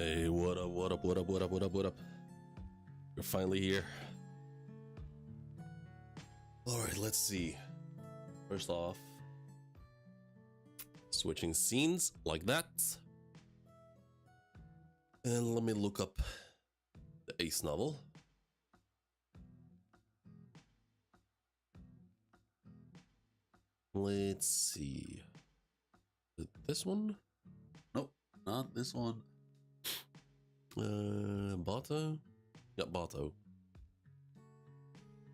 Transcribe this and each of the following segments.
Hey, what up, what up, what up, what up, what up, what up? You're finally here. Alright, let's see. First off, switching scenes like that. And let me look up the Ace novel. Let's see. Is it this one? Nope, not this one. Bato? Yeah, Bato.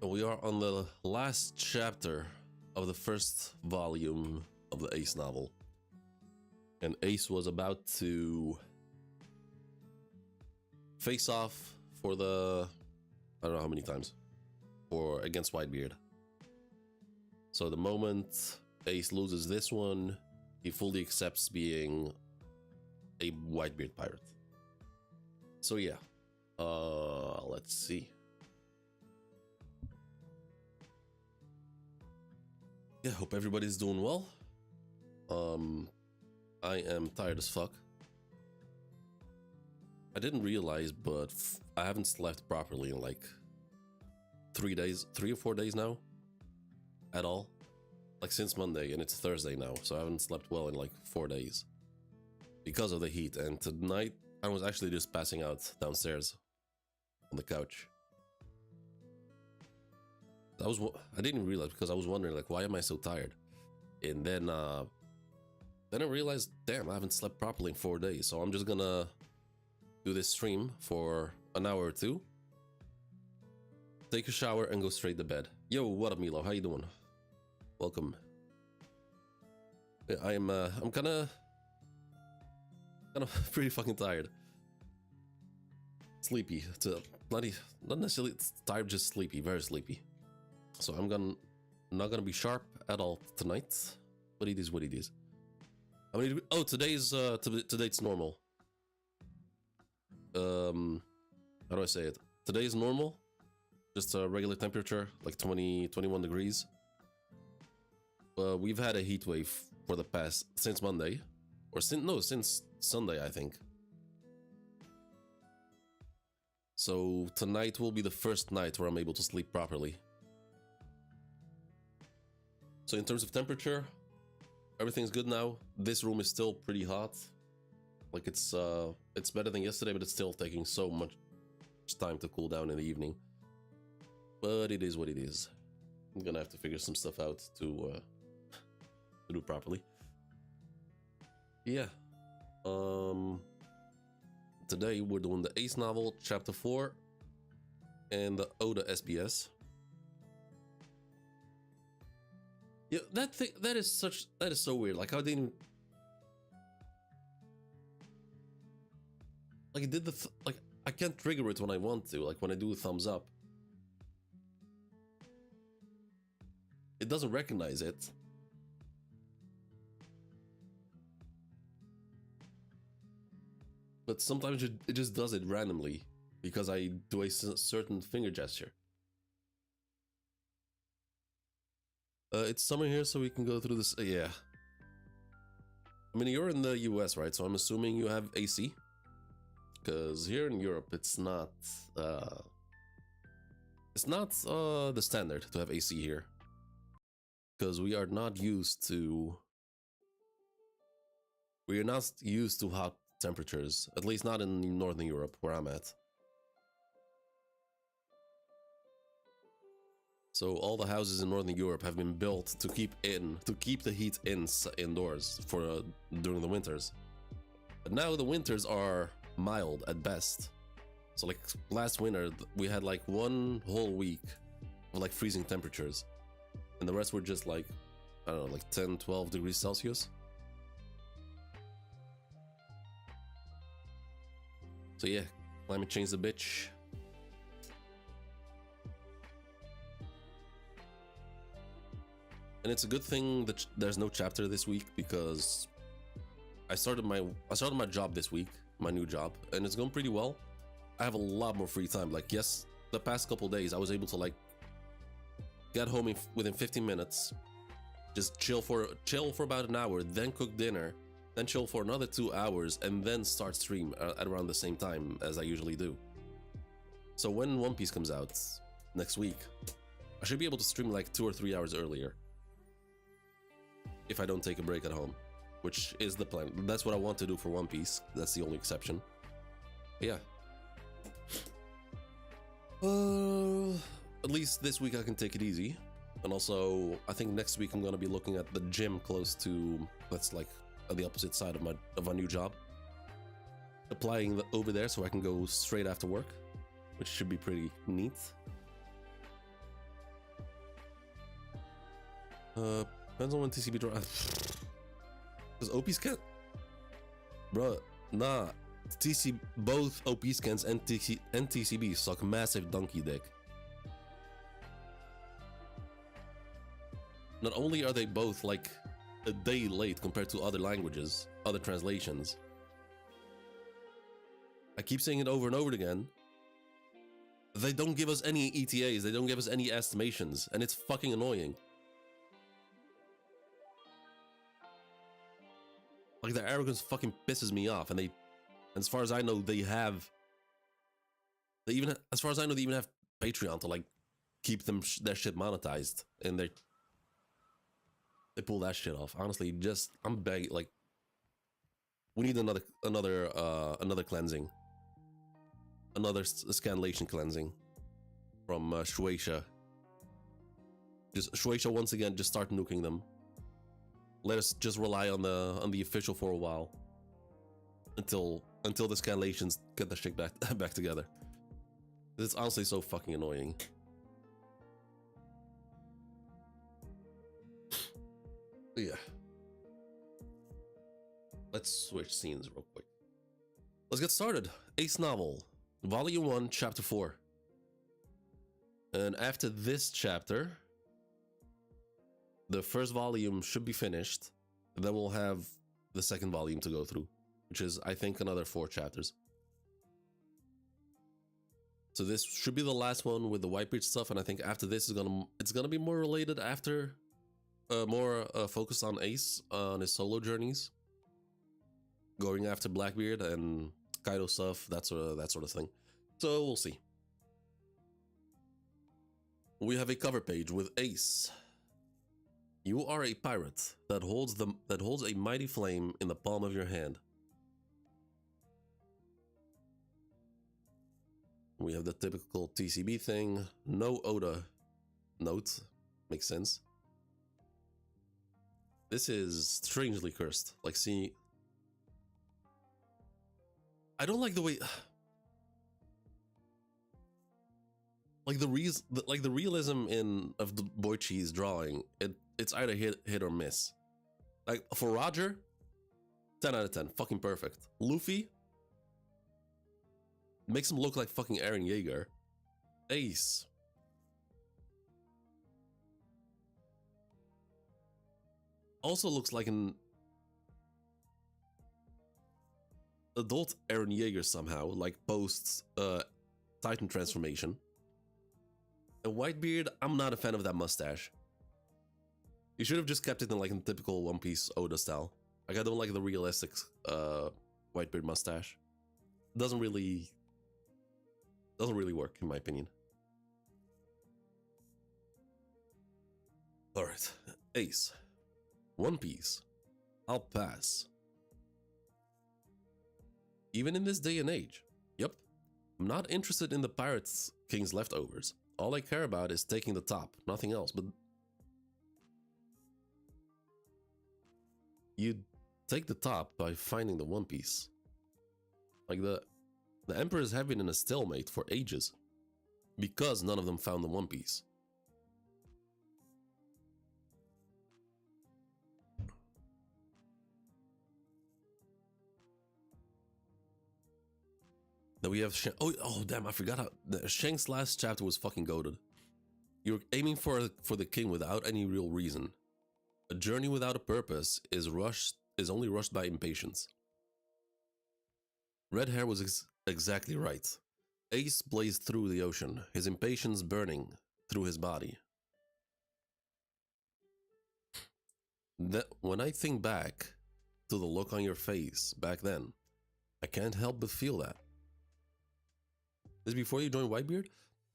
We are on the last chapter of the first volume of the Ace novel. And Ace was about to face off for the... I don't know how many times. Against Whitebeard. So the moment Ace loses this one, he fully accepts being a Whitebeard pirate. So yeah, let's see. Yeah, hope everybody's doing well. I am tired as fuck. I didn't realize, but I haven't slept properly in like 3 or 4 days now. At all. Like since Monday, and it's Thursday now, so I haven't slept well in like 4 days. Because of the heat, and tonight I was actually just passing out downstairs on the couch. I didn't even realize, because I was wondering like, why am I so tired? And then I realized, damn, I haven't slept properly in 4 days, so I'm just gonna do this stream for an hour or two, take a shower, and go straight to bed. Yo, what up, Milo? How you doing? Welcome. Yeah, I'm kind of pretty fucking tired. Sleepy. Not necessarily tired, just sleepy, very sleepy. So I'm not gonna be sharp at all tonight. What it is, what it is. How many? Oh, today's normal. How do I say it? Today's normal. Just a regular temperature, like 21 degrees. We've had a heat wave for the past, since Monday, or since Sunday, I think. So tonight will be the first night where I'm able to sleep properly. So in terms of temperature, everything's good now. This room is still pretty hot. Like it's better than yesterday, but it's still taking so much time to cool down in the evening. But it is what it is. I'm gonna have to figure some stuff out to do properly. Yeah. Today we're doing the Ace novel, chapter 4, and the Oda SBS. Yeah, that is so weird. Like how they didn't, like it did like I can't trigger it when I want to. Like when I do a thumbs up, it doesn't recognize it. But sometimes it just does it randomly because I do a certain finger gesture. It's summer here, so we can go through this. Yeah. I mean, you're in the US, right? So I'm assuming you have AC. Because here in Europe, it's not the standard to have AC here. Because we are not used to hot temperatures, at least not in Northern Europe where I'm at. So all the houses in Northern Europe have been built to keep the heat indoors for during the winters. But now the winters are mild at best. So like last winter we had like 1 whole week of like freezing temperatures, and the rest were just like, I don't know, like 10-12 degrees Celsius. So yeah, climate change the bitch. And it's a good thing that there's no chapter this week, because I started my job this week, my new job, and it's going pretty well. I have a lot more free time. Like yes, the past couple days I was able to like get home within 15 minutes, just chill for about an hour, then cook dinner, then chill for another 2 hours, and then start stream at around the same time as I usually do. So when One Piece comes out next week, I should be able to stream like 2 or 3 hours earlier. If I don't take a break at home, which is the plan. That's what I want to do for One Piece. That's the only exception. But yeah. At least this week I can take it easy. And also, I think next week I'm gonna be looking at the gym close to, that's like on the opposite side of my new job. Applying over there so I can go straight after work, which should be pretty neat. Depends on when TCB draw. Because OP scan, bruh, nah. Both OP scans and TCB suck massive donkey dick. Not only are they both like a day late compared to other languages, other translations. I keep saying it over and over again. They don't give us any ETAs, they don't give us any estimations, and it's fucking annoying. Like, their arrogance fucking pisses me off, and as far as I know, they even have Patreon to like keep their shit monetized, and they pull that shit off. Honestly, I'm begging, like, we need another cleansing, another scanlation cleansing from Shueisha. Just Shueisha once again, just start nuking them. Let us just rely on the official for a while until the scanlations get the shit back together. It's honestly so fucking annoying. Yeah. Let's switch scenes real quick. Let's get started. Ace Novel, Volume 1, Chapter 4. And after this chapter, the first volume should be finished, and then we'll have the second volume to go through, which is, I think, another 4 chapters. So this should be the last one with the Whitebeard stuff, and I think after this it's gonna be more related after, more focused on Ace on his solo journeys, going after Blackbeard and Kaido stuff, that sort of thing. So we'll see. We have a cover page with Ace. You are a pirate that holds a mighty flame in the palm of your hand. We have the typical TCB thing. No Oda note. Makes sense. This is strangely cursed. Like, see, I don't like the way, like the realism of the Boichi's drawing. It's either hit or miss. Like, for Roger, 10 out of 10, fucking perfect. Luffy makes him look like fucking Eren Yeager. Ace, also looks like an adult Eren Yeager somehow, like post Titan transformation. And Whitebeard, I'm not a fan of that mustache. You should have just kept it in like a typical One Piece Oda style. Like, I don't like the realistic Whitebeard mustache. Doesn't really work, in my opinion. Alright, Ace. One Piece. I'll pass. Even in this day and age. Yep. I'm not interested in the Pirates King's leftovers. All I care about is taking the top, nothing else. But you take the top by finding the One Piece. Like, the Emperors have been in a stalemate for ages because none of them found the One Piece. Then we have oh damn, I forgot how Shank's last chapter was fucking goated. You're aiming for the king without any real reason. A journey without a purpose is only rushed by impatience. Red Hair was exactly right. Ace blazed through the ocean, his impatience burning through his body. When I think back, to the look on your face back then. I can't help but feel that. This is before you joined Whitebeard?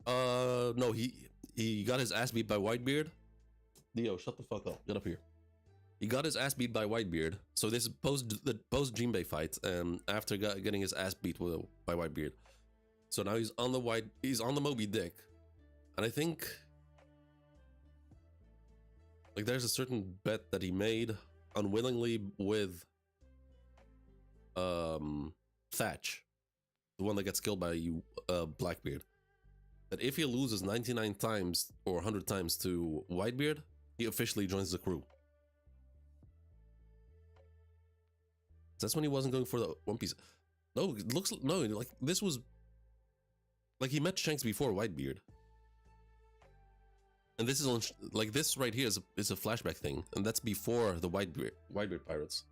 No, he got his ass beat by Whitebeard. Dio, shut the fuck up. Get up here. He got his ass beat by Whitebeard. So this is the post Jinbei fight, after getting his ass beat by Whitebeard. So now he's on the Moby Dick, and I think like there's a certain bet that he made unwillingly with Thatch, the one that gets killed by Blackbeard, that if he loses 99 times or 100 times to Whitebeard, he officially joins the crew. That's when he wasn't going for the One Piece. No, it looks no, like this was like he met Shanks before Whitebeard. And this is on, like this right here is a flashback thing, and that's before the Whitebeard pirates.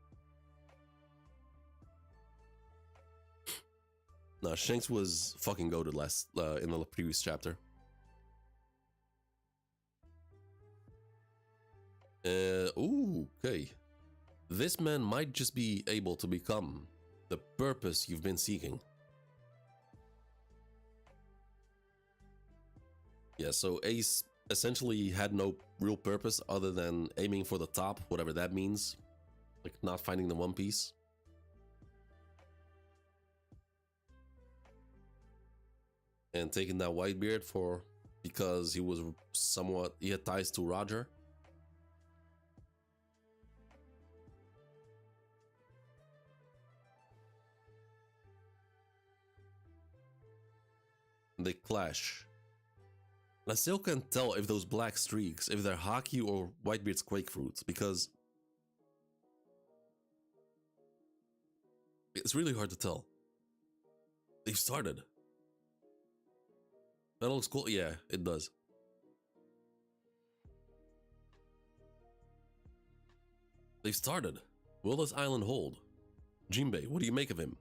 Nah, Shanks was fucking goated last in the previous chapter. Ooh, okay. This man might just be able to become the purpose you've been seeking. Yeah, so Ace essentially had no real purpose other than aiming for the top, whatever that means. Like not finding the One Piece. And taking that Whitebeard because he was he had ties to Roger. They clash. And I still can't tell if those black streaks, if they're Haki or Whitebeard's Quake Fruit, because it's really hard to tell. They've started. That looks cool. Yeah, it does. They've started. Will this island hold? Jinbei, what do you make of him?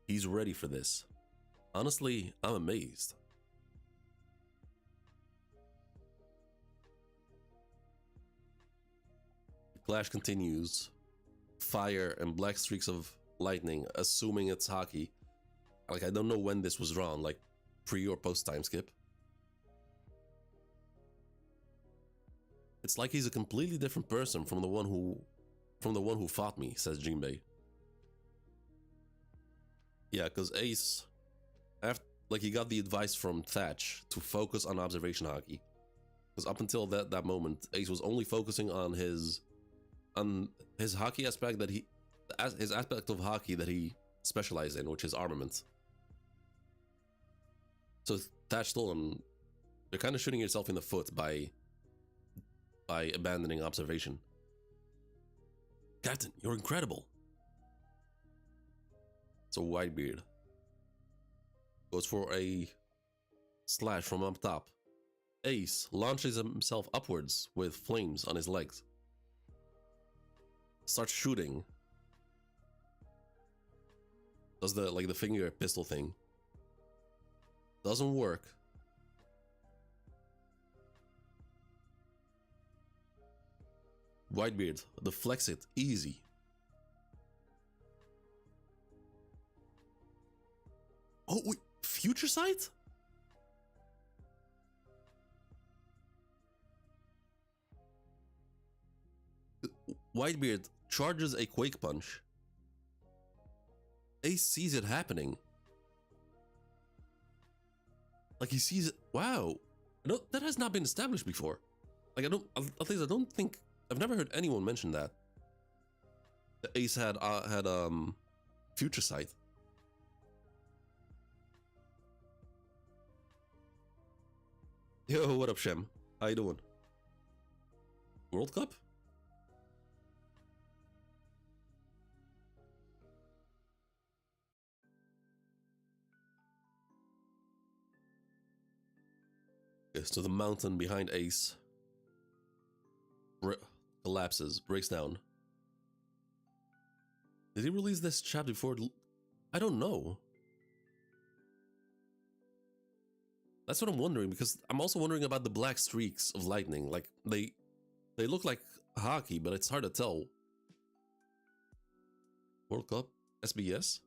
He's ready for this. Honestly, I'm amazed. The clash continues. Fire and black streaks of lightning, assuming it's Haki. Like, I don't know when this was drawn, like pre or post time skip. It's like he's a completely different person from the one who fought me, says Jinbei. Yeah, because Ace, he got the advice from Thatch to focus on observation Haki. Because up until that moment, Ace was only focusing on his Haki aspect his aspect of Haki that he specialized in, which is armament. So Thatch told him, you're kind of shooting yourself in the foot by abandoning observation. Captain, you're incredible. So Whitebeard goes for a slash from up top. Ace launches himself upwards with flames on his legs. Starts shooting. Does the finger pistol thing. Doesn't work. Whitebeard deflects it easy. Oh wait, future sight? Whitebeard charges a quake punch. Ace sees it happening. Like he sees it. Wow, no, that has not been established before. Like at least I don't think I've never heard anyone mention that. The Ace had future sight. Yo, what up, Shem? How you doing? World Cup? Okay, so the mountain behind Ace collapses, breaks down. Did he release this chapter before? I don't know. That's what I'm wondering, because I'm also wondering about the black streaks of lightning. Like they look like Haki, but it's hard to tell. World Cup SBS.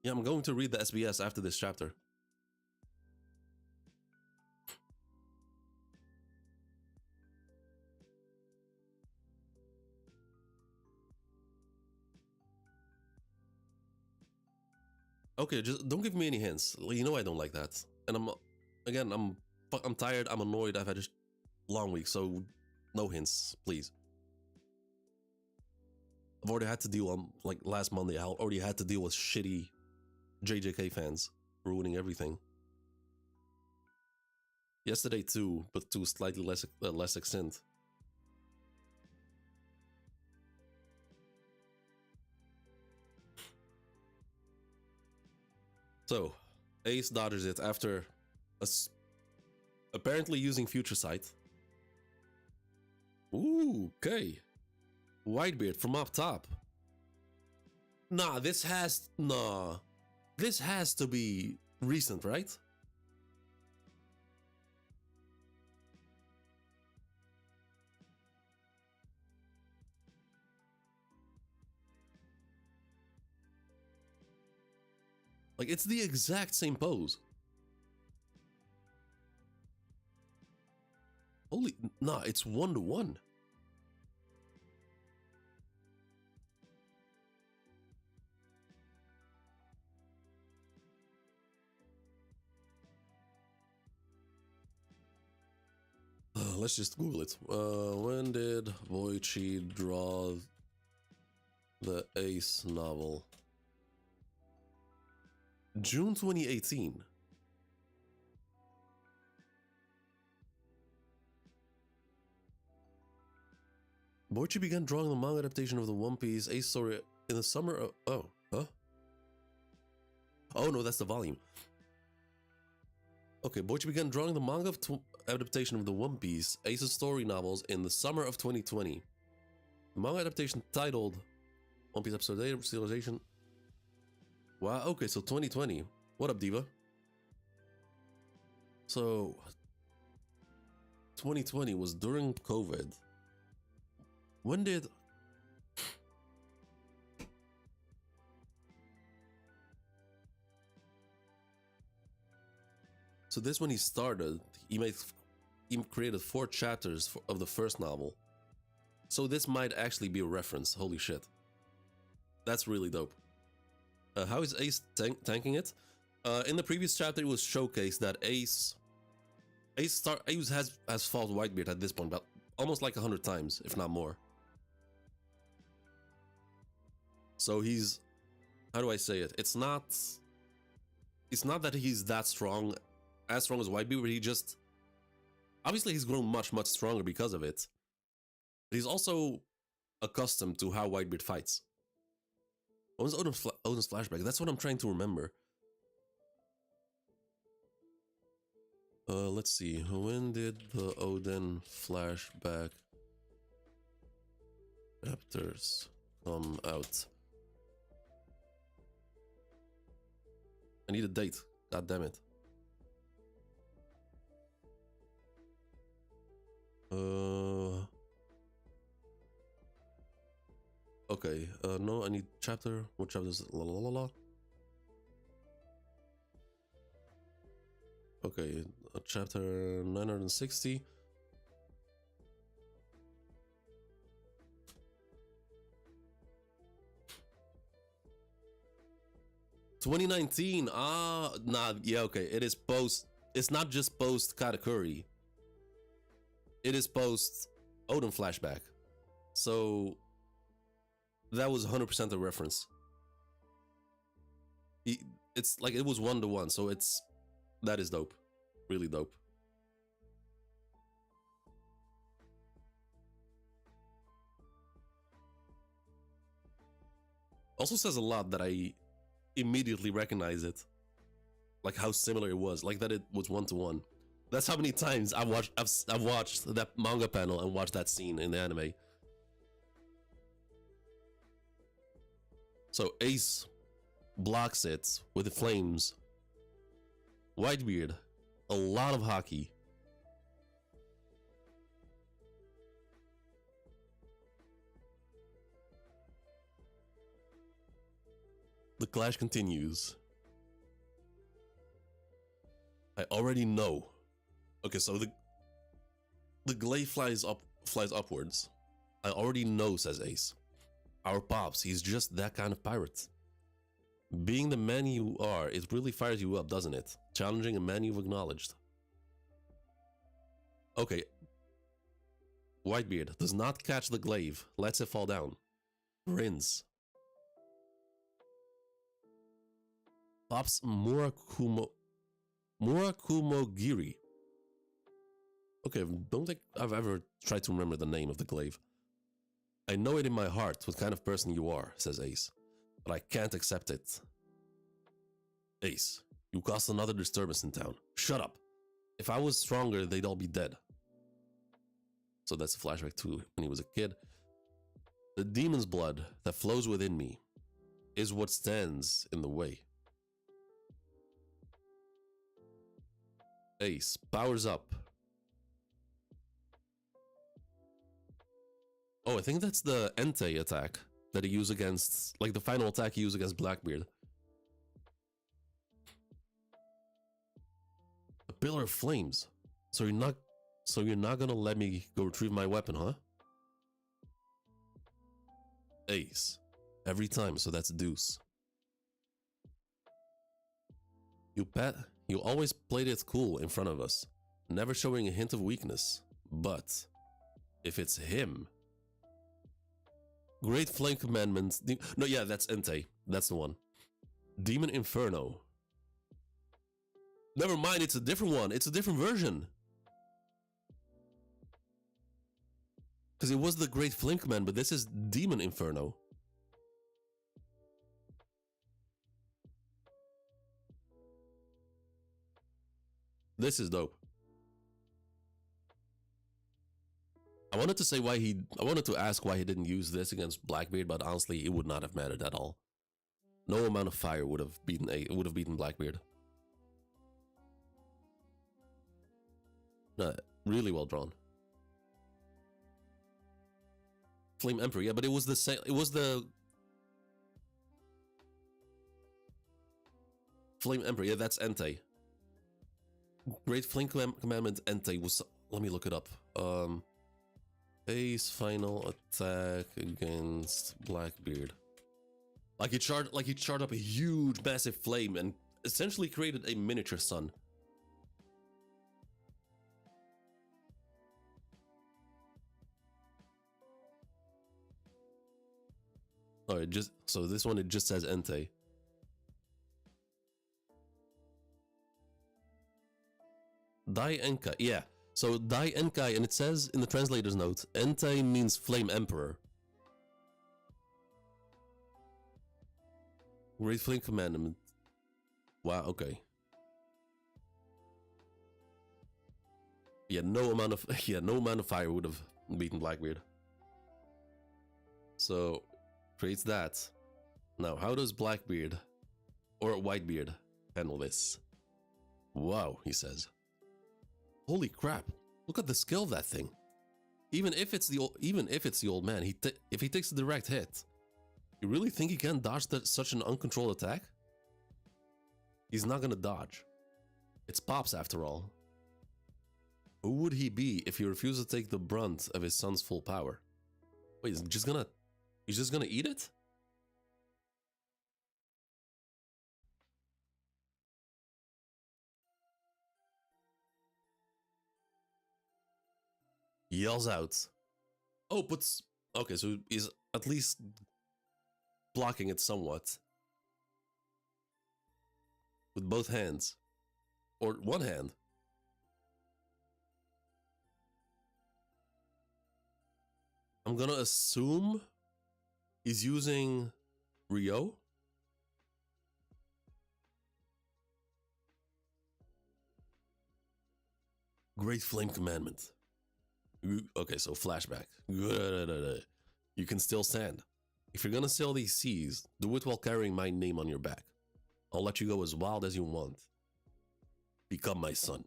Yeah, I'm going to read the SBS after this chapter. Okay, just don't give me any hints. You know I don't like that. And I'm tired. I'm annoyed. I've had a long week, so no hints, please. I've already had to deal on like last Monday. I already had to deal with shitty JJK fans ruining everything. Yesterday too, but to slightly less extent. So, Ace dodges it after apparently using Future Sight. Ooh, okay. Whitebeard from up top. This has to be recent, right? Like, it's the exact same pose. Holy, it's 1-to-1. Let's just Google it. When did Boichi draw the Ace novel? June 2018. Boichi began drawing the manga adaptation of the One Piece Ace story in the summer of... Oh, huh? Oh no, that's the volume. Okay, Boichi began drawing the manga adaptation of the One Piece Ace's story novels in the summer of 2020. The manga adaptation titled One Piece Episode 8 Serialization. Wow, okay, so 2020. What up, Diva? So, 2020 was during COVID. When did... So this when he started, he created 4 chapters of the first novel. So this might actually be a reference. Holy shit. That's really dope. How is Ace tanking it? In the previous chapter, it was showcased that Ace has fought Whitebeard at this point, but almost like 100 times, if not more. So he's, how do I say it? It's not that he's that strong, as strong as Whitebeard, but he just, obviously he's grown much stronger because of it. But he's also accustomed to how Whitebeard fights. What was Odin's flashback? That's what I'm trying to remember. Let's see. When did the Odin flashback chapters come out? I need a date. God damn it. Okay, no, I need chapter. What chapter is it? La la la la. Okay, chapter 960. (2019) yeah, okay, it is post. It's not just post Katakuri. It is post Odin flashback. So that was 100% a reference. It's like it was 1-to-1, so that is dope, really dope. Also says a lot that I immediately recognize it, like how similar it was, like that it was 1-to-1. That's how many times I've watched that manga panel and watched that scene in the anime. So Ace blocks it with the flames. Whitebeard, a lot of hockey. The clash continues. I already know. Okay, so the glaive flies upwards. I already know, says Ace. Our pops, he's just that kind of pirate. Being the man you are, it really fires you up, doesn't it? Challenging a man you've acknowledged. Okay. Whitebeard does not catch the glaive, lets it fall down. Grins. Pops Murakumogiri. Okay, don't think I've ever tried to remember the name of the glaive. I know it in my heart what kind of person you are, says Ace, but I can't accept it. Ace, you caused another disturbance in town. Shut up. If I was stronger, they'd all be dead. So that's a flashback to when he was a kid. The demon's blood that flows within me is what stands in the way. Ace powers up. Oh, I think that's the Entei attack that he used against, like the final attack he used against Blackbeard. A pillar of flames. So you're not gonna let me go retrieve my weapon, huh? Ace. Every time, so that's deuce. You always played it cool in front of us, never showing a hint of weakness. But if it's him, Great Flame Commandment. No, yeah, that's Entei. That's the one. Demon Inferno. Never mind, it's a different one. It's a different version. Because it was the Great Flame Command, but this is Demon Inferno. This is dope. I wanted to ask why he didn't use this against Blackbeard, but honestly, it would not have mattered at all. No amount of fire would have beaten Blackbeard. Really well drawn. Flame Emperor, yeah, but it was the same. It was the Flame Emperor, yeah, that's Entei. Great Flame Commandment Entei was. Let me look it up. Ace final attack against Blackbeard. Like he charged up a huge, massive flame and essentially created a miniature sun. Oh, so this one it just says Entei. Dai Enkai, yeah. So Dai Enkai, and it says in the translator's note, Entei means Flame Emperor. Great Flame Commandment. Wow, okay. Yeah, no amount of fire would have beaten Blackbeard. So creates that. Now, how does Blackbeard or Whitebeard handle this? Wow, he says. Holy crap! Look at the skill of that thing. Even if it's the old man, if he takes a direct hit, you really think he can dodge such an uncontrolled attack? He's not gonna dodge. It's Pops after all. Who would he be if he refused to take the brunt of his son's full power? Wait, he's just gonna eat it? Yells out. Oh, okay, so he's at least blocking it somewhat. With both hands. Or one hand. I'm gonna assume he's using Rio. Great Flame Commandment. Okay, so flashback. You can still stand. If you're gonna sail these seas, do it while carrying my name on your back. I'll let you go as wild as you want. Become my son.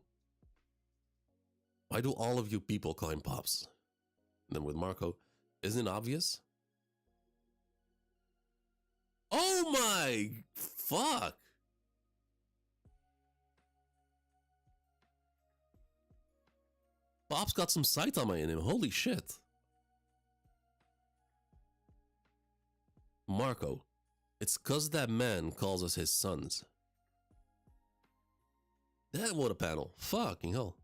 Why do all of you people call him Pops? And then with Marco, isn't it obvious? Oh Oh my fuck. Bob's got some Saitama in him. Holy shit. Marco. It's cause that man calls us his sons. That what a panel. Fucking hell.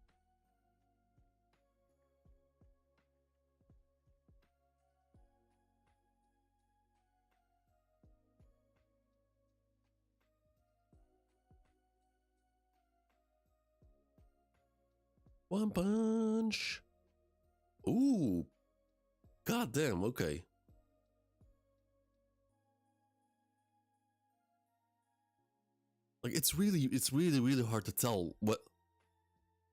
One punch. Ooh. God damn, okay. Like it's really hard to tell what,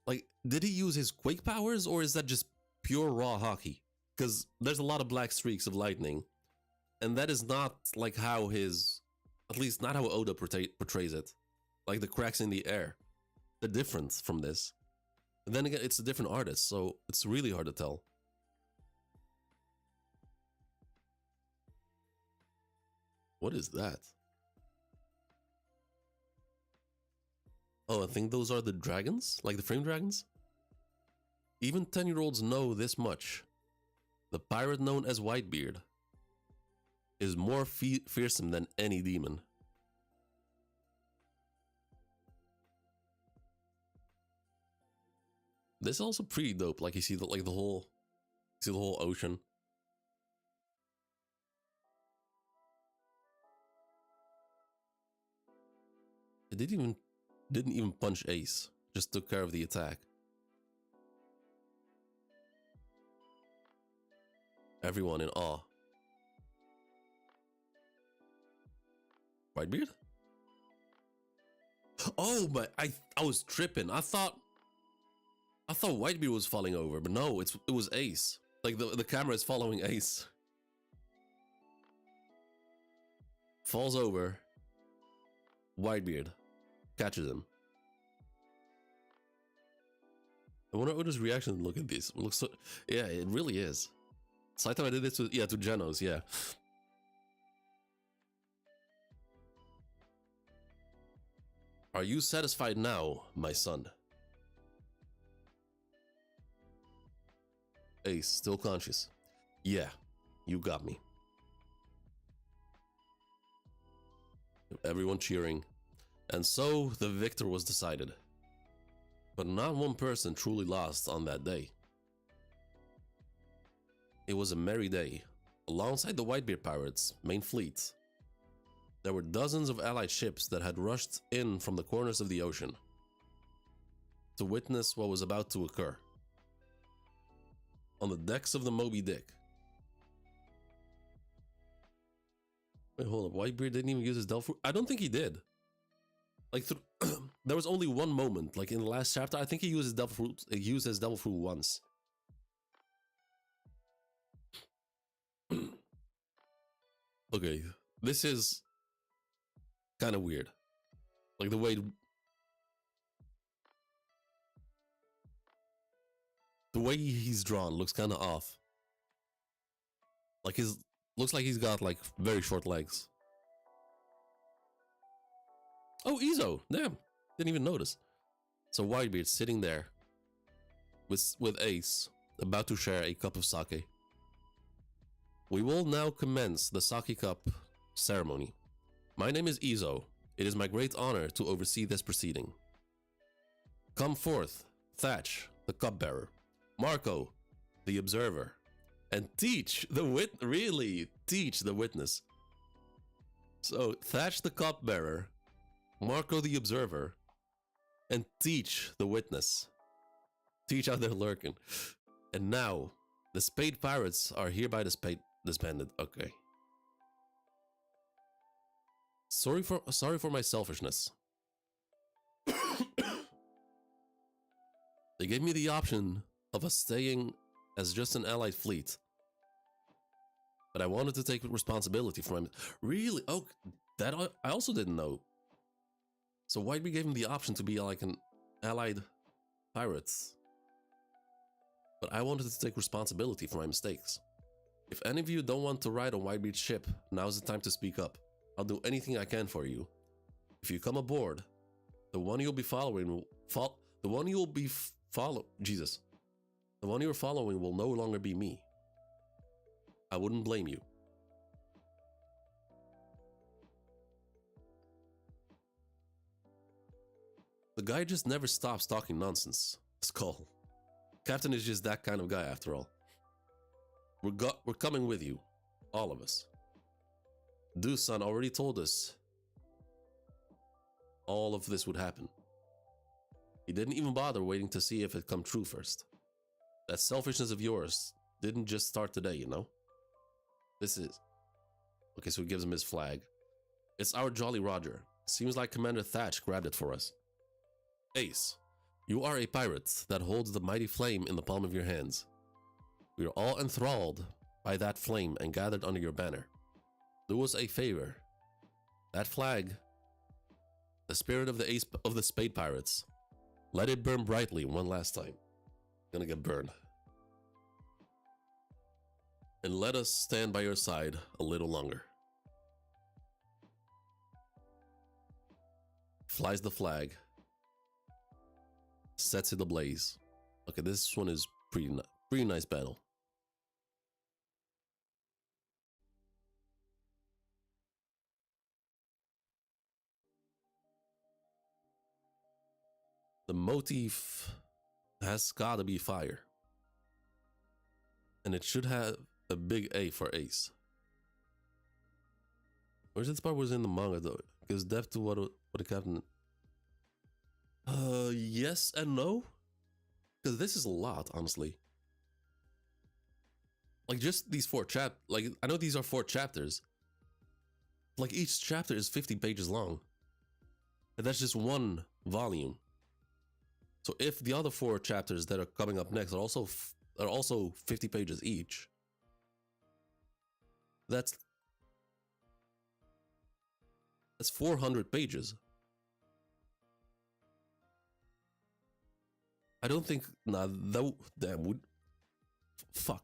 like, did he use his quake powers or is that just pure raw hockey? Because there's a lot of black streaks of lightning, and that is not like how his, at least not how Oda portrays it. Like the cracks in the air, they're different from this. And then again, it's a different artist, so it's really hard to tell. What is that? Oh, I think those are the dragons? Like the frame dragons? Even 10-year-olds know this much. The pirate known as Whitebeard is more fearsome than any demon. This is also pretty dope. Like you see the whole ocean. It didn't even punch Ace. Just took care of the attack. Everyone in awe. Whitebeard? Oh my! I was tripping. I thought Whitebeard was falling over, but no, it was Ace. Like the camera is following Ace. Falls over. Whitebeard catches him. I wonder what his reaction look at this. It looks so, yeah, it really is. Saitama did this to Genos, yeah. Are you satisfied now, my son? Ace, still conscious. Yeah, you got me. Everyone cheering. And so the victor was decided. But not one person truly lost on that day. It was a merry day. Alongside the Whitebeard pirates' main fleet, there were dozens of allied ships that had rushed in from the corners of the ocean to witness what was about to occur. On the decks of the Moby Dick. Wait, hold up. Whitebeard didn't even use his Devil Fruit? I don't think he did. Like, there was only one moment, like in the last chapter, I think he used his Devil Fruit. He used his Devil Fruit once. Okay, this is kind of weird. Like the way he's drawn looks kind of off. Like looks like he's got like very short legs. Oh, Izo, damn, didn't even notice. So Whitebeard sitting there with Ace, about to share a cup of sake. We will now commence the sake cup ceremony. My name is Izo. It is my great honor to oversee this proceeding. Come forth, Thatch, the cupbearer, Marco, the observer, and teach the teach the witness. So Thatch, the cupbearer, Marco, the observer, and teach the witness. Teach out there lurking. And now, the Spade Pirates are hereby disbanded. Okay. Sorry for my selfishness. They gave me the option of us staying as just an allied fleet, but I wanted to take responsibility for my. Really? Oh, that I also didn't know. So Whitebeard gave him the option to be like an allied pirates, but I wanted to take responsibility for my mistakes. If any of you don't want to ride on Whitebeard's ship, now's the time to speak up. I'll do anything I can for you. If you come aboard, the one you'll be following will the one you'll be Jesus. The one you're following will no longer be me. I wouldn't blame you. The guy just never stops talking nonsense. Skull. Captain is just that kind of guy after all. We're coming with you. All of us. Dusan already told us all of this would happen. He didn't even bother waiting to see if it come true first. That selfishness of yours didn't just start today, you know? This is... Okay, so he gives him his flag. It's our Jolly Roger. Seems like Commander Thatch grabbed it for us. Ace, you are a pirate that holds the mighty flame in the palm of your hands. We are all enthralled by that flame and gathered under your banner. Do us a favor. That flag, the spirit of the Spade Pirates, let it burn brightly one last time. Gonna get burned. And let us stand by your side a little longer. Flies the flag. Sets it ablaze. Okay, this one is pretty nice battle. The motif has gotta be fire. And it should have a big A for Ace. Where's this part was in the manga though? Because depth to what the captain... yes and no? Because this is a lot, honestly. Like just these like I know these are 4 chapters. Like each chapter is 50 pages long. And that's just one volume. So if the other 4 chapters that are coming up next are also 50 pages each, that's 400 pages. I don't think that would fuck.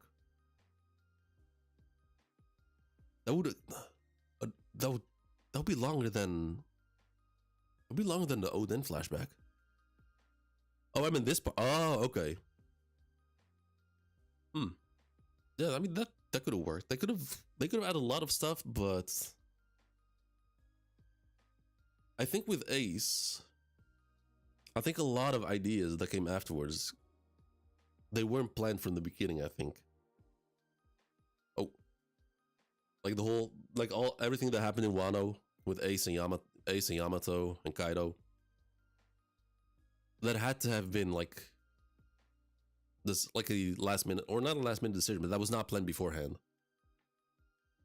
That would be longer than the Odin flashback. Oh, I mean this part. Oh, okay. Yeah, I mean that could have worked. They could have added a lot of stuff, but I think with Ace, I think a lot of ideas that came afterwards, they weren't planned from the beginning, I think. Oh. Like the whole everything that happened in Wano with Ace and Yamato and Kaido. That had to have been like this, like a last minute, or not a last minute decision, but that was not planned beforehand.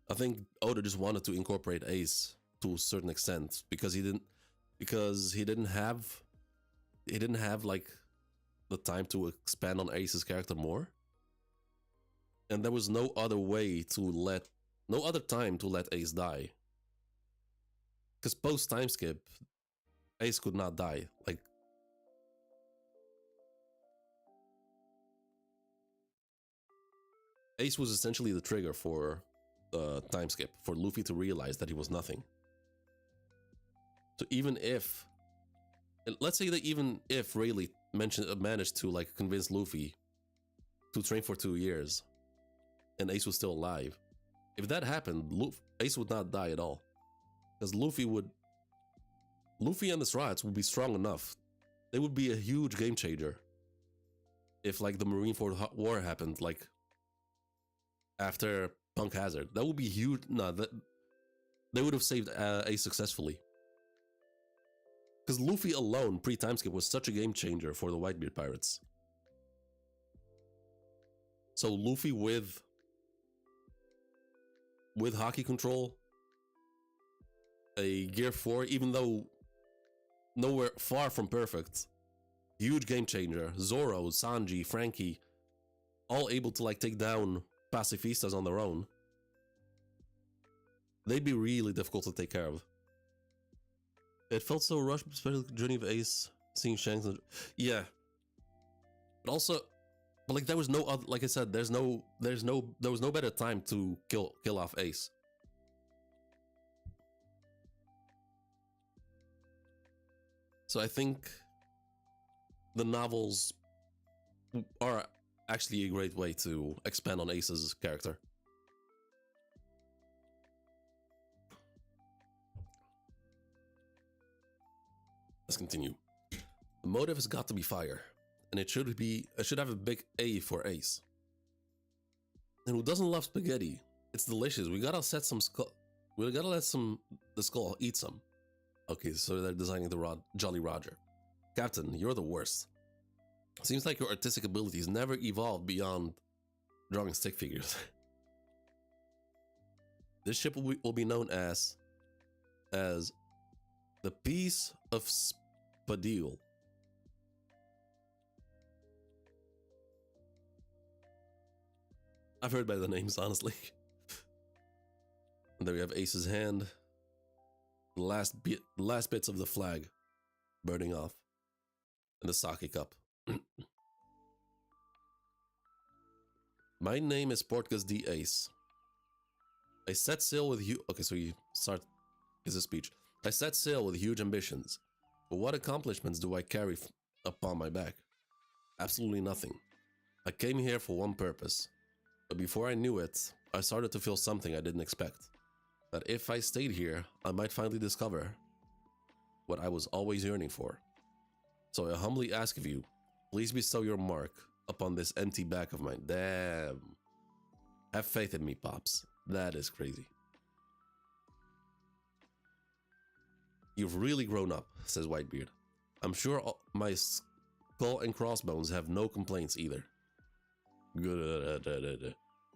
I think Oda just wanted to incorporate Ace to a certain extent because he didn't have like the time to expand on Ace's character more, and there was no other time to let Ace die. Because post time skip, Ace could not die. Like, Ace was essentially the trigger for the time skip, for Luffy to realize that he was nothing. So even if, let's say that even if Rayleigh managed to like convince Luffy to train for 2 years, and Ace was still alive, if that happened, Ace would not die at all, because Luffy and the Strats would be strong enough. They would be a huge game changer if like the Marineford War happened, like after Punk Hazard. That would be huge. No, they would have saved Ace successfully. Because Luffy alone, pre-timeskip, was such a game changer for the Whitebeard Pirates. So Luffy with hockey control, a Gear 4, even though nowhere far from perfect, huge game changer. Zoro, Sanji, Frankie, all able to like take down pacifistas on their own. They'd be really difficult to take care of. It felt so rushed, especially Journey of Ace, seeing Shanks. Yeah, but also, like there was no other. Like I said, there was no better time to kill off Ace. So I think the novels are actually a great way to expand on Ace's character. Let's continue. The motive has got to be fire, and it should have a big A for Ace. And who doesn't love spaghetti? It's delicious. We gotta let the skull eat some. Okay, so they're designing the Jolly Roger. Captain, you're the worst. Seems like your artistic abilities never evolved beyond drawing stick figures. This ship will be known as the Piece of Spadil. I've heard by the names, honestly. And there we have Ace's hand. The last bits of the flag burning off. And the sake cup. My name is Portgas D. Ace. I set sail with you. Okay, so you start is a speech. I set sail with huge ambitions. But what accomplishments do I carry upon my back? Absolutely nothing. I came here for one purpose. But before I knew it, I started to feel something I didn't expect. That if I stayed here, I might finally discover what I was always yearning for. So I humbly ask of you, please bestow your mark upon this empty back of mine. Damn. Have faith in me, Pops. That is crazy. You've really grown up, says Whitebeard. I'm sure my skull and crossbones have no complaints either. Good.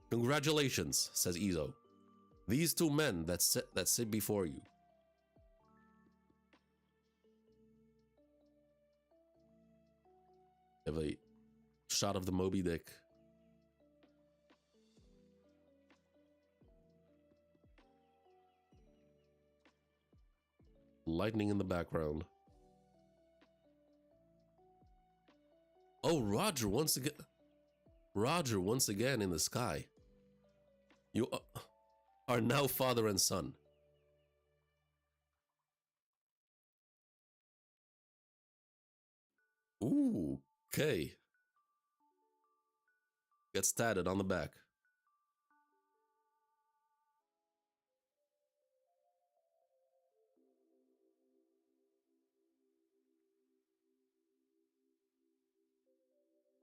Congratulations, says Izo. These two men that sit before you. Have a shot of the Moby Dick. Lightning in the background. Oh, Roger once again. Roger once again in the sky. You are now father and son. Ooh, okay. Gets tatted on the back.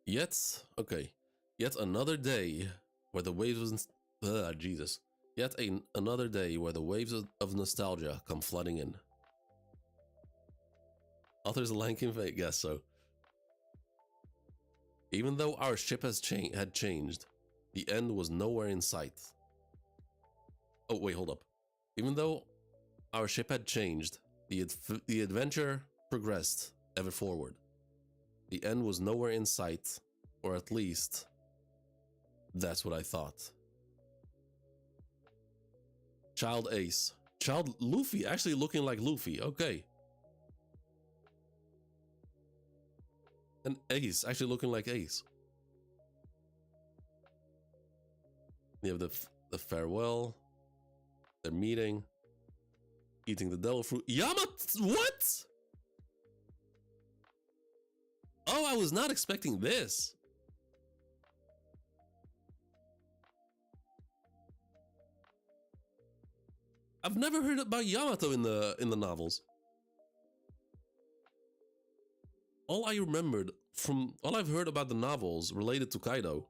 Yet another day where the waves of another day where the waves of nostalgia come flooding in. Author's Lankin, I guess so. Even though our ship had changed, the end was nowhere in sight. Oh wait, hold up. Even though our ship had changed, the adventure progressed ever forward. The end was nowhere in sight, or at least, that's what I thought. Child Ace. Child Luffy, actually looking like Luffy, okay. And Ace, actually looking like Ace. You have the farewell, their meeting, eating the devil fruit. What? Oh, I was not expecting this. I've never heard about Yamato in the novels. All I've heard about the novels related to Kaido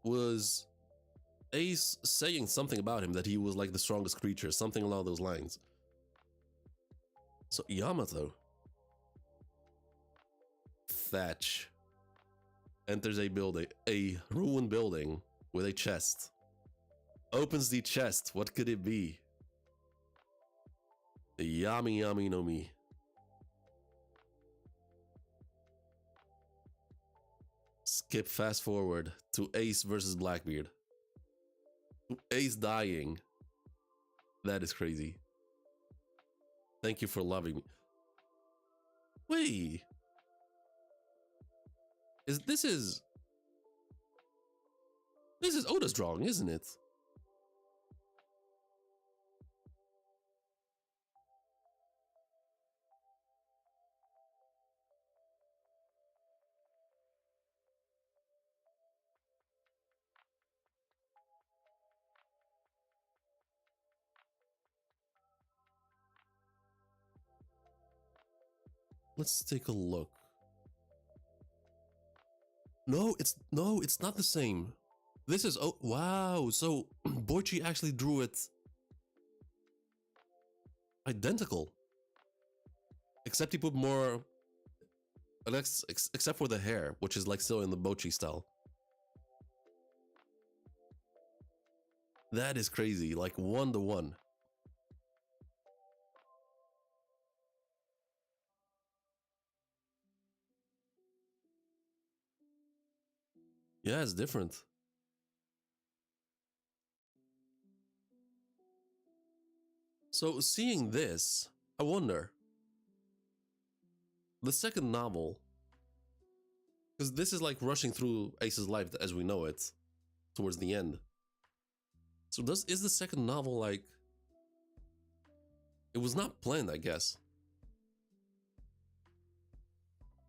was Ace saying something about him, that he was like the strongest creature, something along those lines. So Yamato. Thatch enters a ruined building with a chest. Opens the chest. What could it be? The Yami no Mi. Skip fast forward to Ace versus Blackbeard. Ace dying. That is crazy. Thank you for loving me. Wait. This is Oda's drawing, isn't it? Let's take a look. No, it's not the same. This is, oh wow, so Boichi actually drew it identical. Except he put more, except for the hair, which is like still in the Boichi style. That is crazy, like 1-to-1. Yeah, it's different. So seeing this, I wonder, the second novel, because this is like rushing through Ace's life as we know it, towards the end. So is the second novel like, it was not planned, I guess.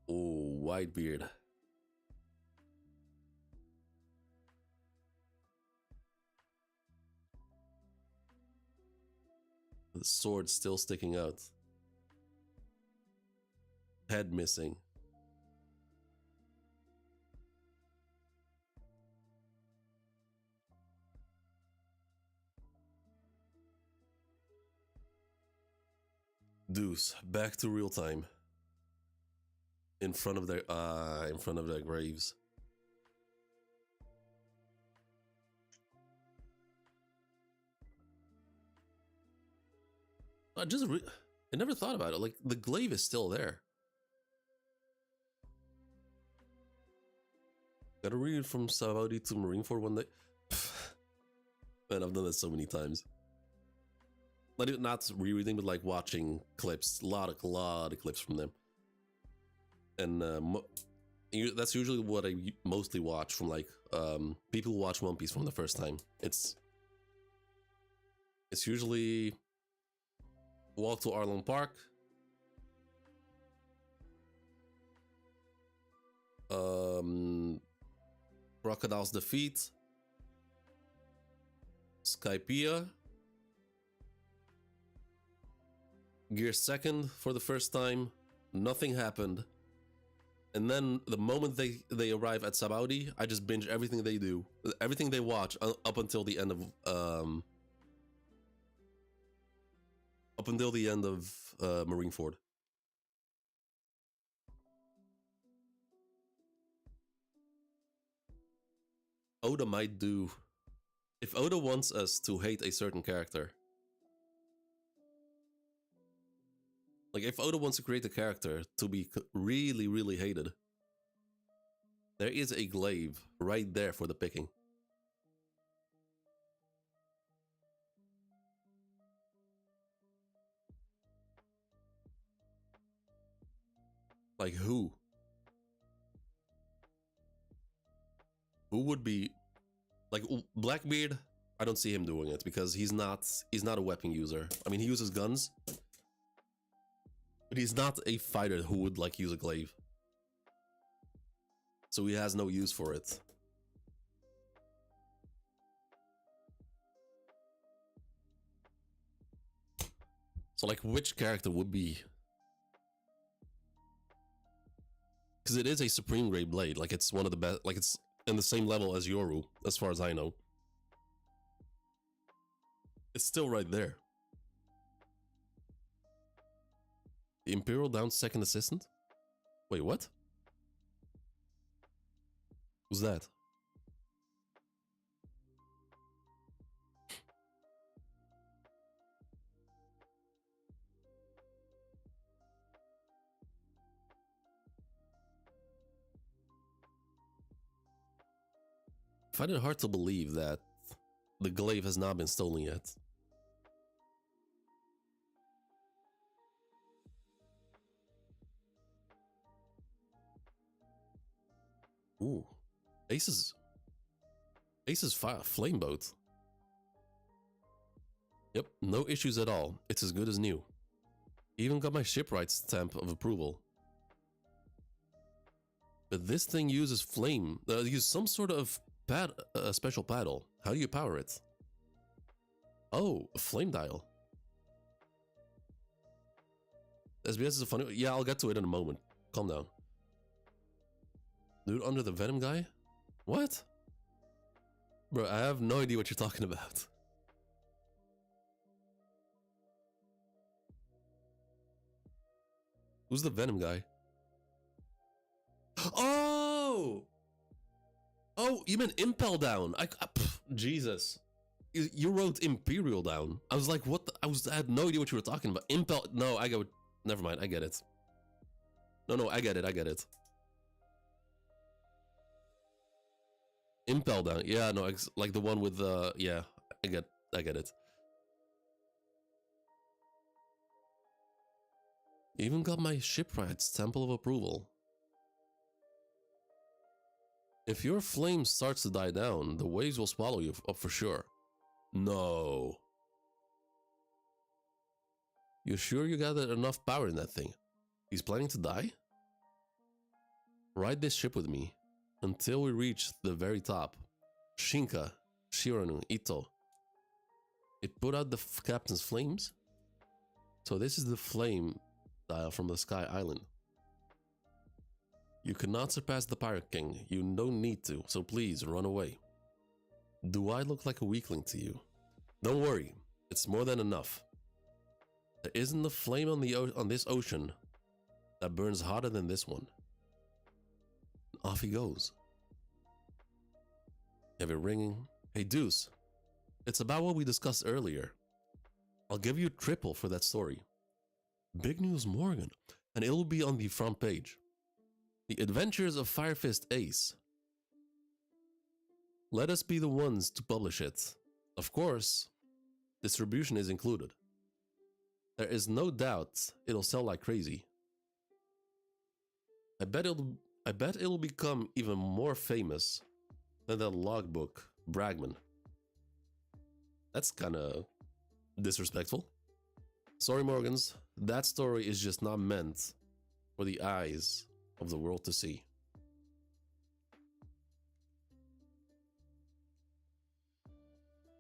Oh, Whitebeard. The sword still sticking out. Head missing. Deuce, back to real time. In front of their graves. I never thought about it. Like, the glaive is still there. Gotta read it from Saudi to Marineford one day. Man, I've done that so many times. Not rereading, but like watching clips. A lot of clips from them. And that's usually what I mostly watch from, like, people who watch One Piece from the first time. It's usually walk to Arlong Park, Crocodile's Defeat, Skypiea, Gear Second for the first time, nothing happened. And then the moment they arrive at Sabaudi, I just binge everything they do, everything they watch up until the end of Marineford. Oda might do, if Oda wants us to hate a certain character, like if Oda wants to create a character to be really, really hated, there is a glaive right there for the picking. Like who? Who would be, like, Blackbeard? I don't see him doing it because he's not a weapon user. I mean, he uses guns, but he's not a fighter who would like use a glaive. So he has no use for it. So like, which character would be? Because it is a supreme grade blade. Like, it's one of the best. Like, it's in the same level as Yoru, as far as I know. It's still right there. The Imperial down second assistant? Wait, what? Who's that? I find it hard to believe that the glaive has not been stolen yet. Ooh, Ace's flame boat. Yep, no issues at all. It's as good as new. Even got my shipwright stamp of approval. But this thing uses flame. Use some sort of special paddle. How do you power it? Oh, a flame dial. SBS is a funny. Yeah, I'll get to it in a moment. Calm down. Dude under the Venom guy? What? Bro, I have no idea what you're talking about. Who's the Venom guy? Oh! Oh, you meant Impel down. Jesus. You wrote Imperial down. I was like, what? I had no idea what you were talking about. Impel. No, I go. Never mind. I get it. No, I get it. I get it. Impel down. Yeah, no, like the one with the. Yeah, I get it. Even got my shipwright's temple of approval. If your flame starts to die down, the waves will swallow you up for sure. No. You sure you got enough power in that thing? He's planning to die? Ride this ship with me until we reach the very top. Shinka, Shiranu, Ito. It put out the captain's flames? So this is the flame dial from the Sky Island. You cannot surpass the Pirate King. You don't need to, so please run away. Do I look like a weakling to you? Don't worry, it's more than enough. There isn't a flame on this ocean that burns hotter than this one. Off he goes. Have it ringing. Hey Deuce, it's about what we discussed earlier. I'll give you triple for that story. Big news, Morgan, and it'll be on the front page. The Adventures of Firefist Ace. Let us be the ones to publish it. Of course, distribution is included. There is no doubt it'll sell like crazy. I bet it'll become even more famous than that logbook Bragman. That's kinda disrespectful. Sorry, Morgans, that story is just not meant for the eyes of the world to see.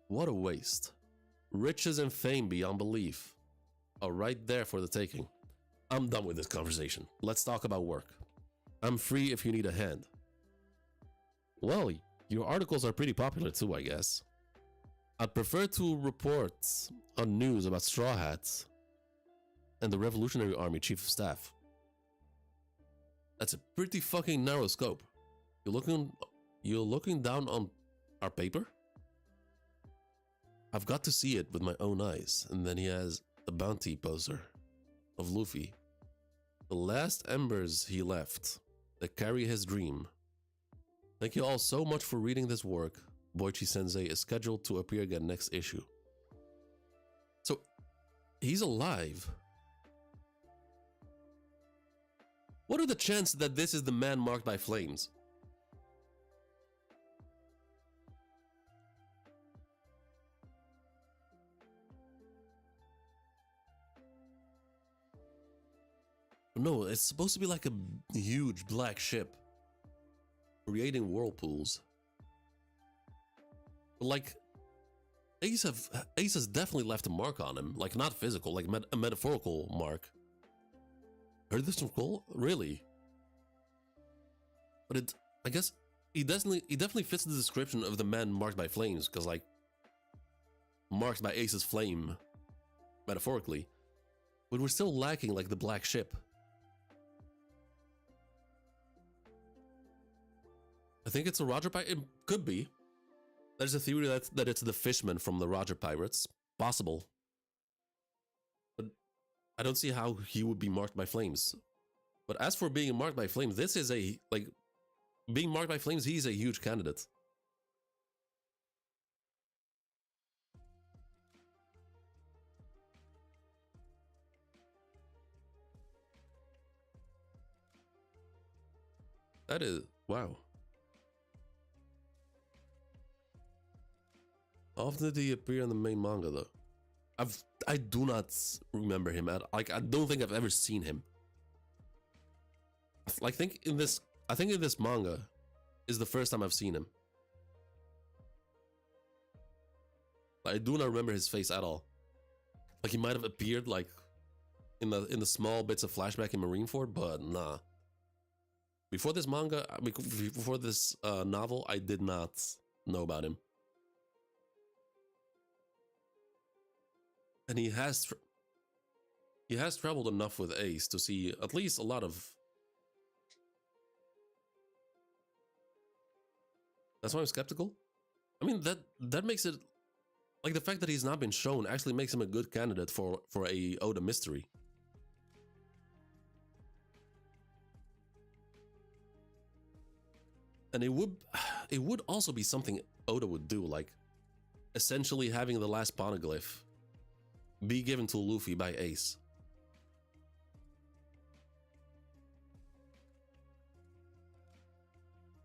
What a waste. Riches and fame beyond belief are right there for the taking. I'm done with this conversation. Let's talk about work. I'm free if you need a hand. Well, your articles are pretty popular too, I guess. I'd prefer to report on news about Straw Hats and the Revolutionary Army Chief of Staff. That's a pretty fucking narrow scope. You're looking down on our paper? I've got to see it with my own eyes. And then he has the bounty poster of Luffy. The last embers he left that carry his dream. Thank you all so much for reading this work. Boichi Sensei is scheduled to appear again next issue. So, he's alive. What are the chances that this is the man marked by flames? No, it's supposed to be like a huge black ship creating whirlpools. But like, Ace has definitely left a mark on him. Like, not physical, like a metaphorical mark. Heard this from Cole? Really? But I guess he definitely fits the description of the man marked by flames, because like, marked by Ace's flame, metaphorically. But we're still lacking like the black ship. I think it's a Roger Pirate. It could be. There's a theory that it's the fishman from the Roger Pirates. Possible. But I don't see how he would be marked by flames. But as for being marked by flames, this is being marked by flames, he's a huge candidate. That is, wow. How often did he appear in the main manga though? I do not remember him at, like, I don't think I've ever seen him. Like, I think in this manga is the first time I've seen him. I do not remember his face at all. Like, he might have appeared like in the small bits of flashback in Marineford, but nah. Before this manga, before this novel, I did not know about him. And he has traveled enough with Ace to see at least a lot of. That's why I'm skeptical. I mean, that makes it like the fact that he's not been shown actually makes him a good candidate for a Oda mystery. And it would also be something Oda would do, like essentially having the last poneglyph be given to Luffy by Ace.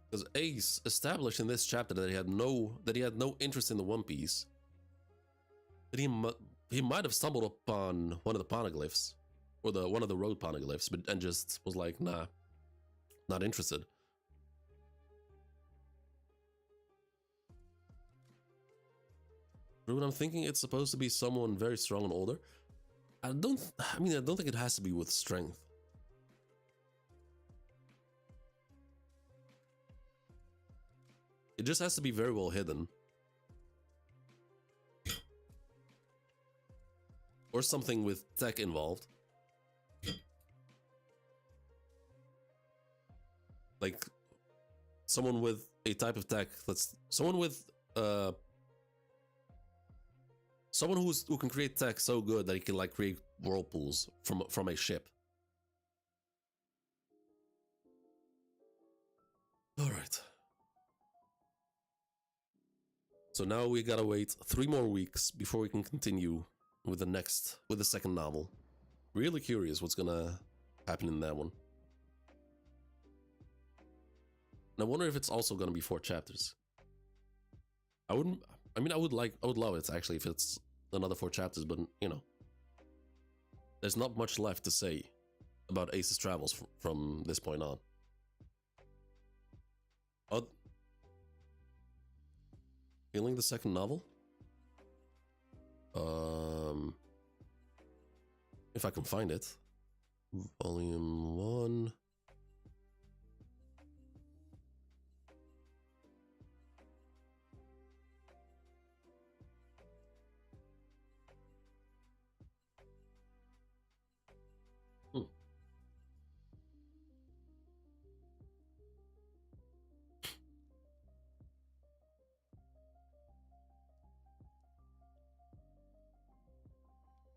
Because Ace established in this chapter that he had no interest in the One Piece. That he might have stumbled upon one of the poneglyphs, or one of the road poneglyphs, and just was like, nah, not interested. But I'm thinking it's supposed to be someone very strong and older. I don't think it has to be with strength. It just has to be very well hidden. Or something with tech involved. Like someone with a type of tech someone who can create tech so good that he can like create whirlpools from a ship. All right. So now we gotta wait 3 more weeks before we can continue with the second novel. Really curious what's gonna happen in that one. And I wonder if it's also gonna be 4 chapters. I would love it actually if it's another 4 chapters, but you know, there's not much left to say about Ace's travels from this point on. Feeling the second novel? If I can find it. Volume 1.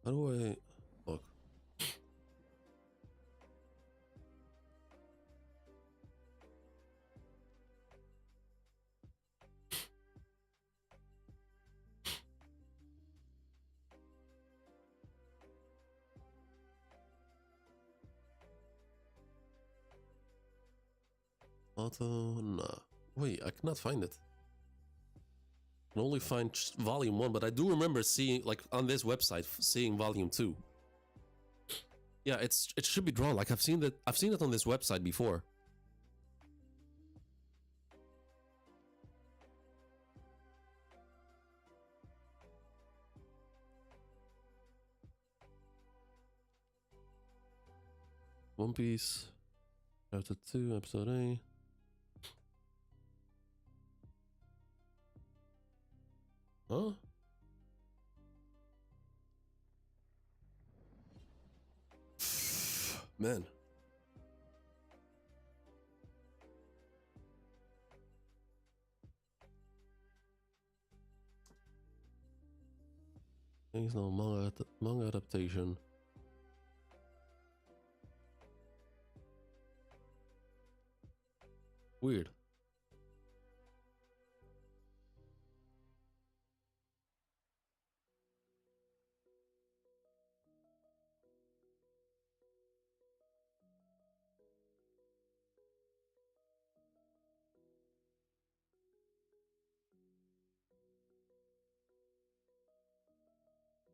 How do I look? Nah. Wait, I cannot find it. I can only find volume 1, but I do remember seeing, like, on this website, seeing volume 2. Yeah, it should be drawn. Like I've seen it on this website before. One Piece, chapter 2, episode A. Huh? Man. There's no manga adaptation. Weird.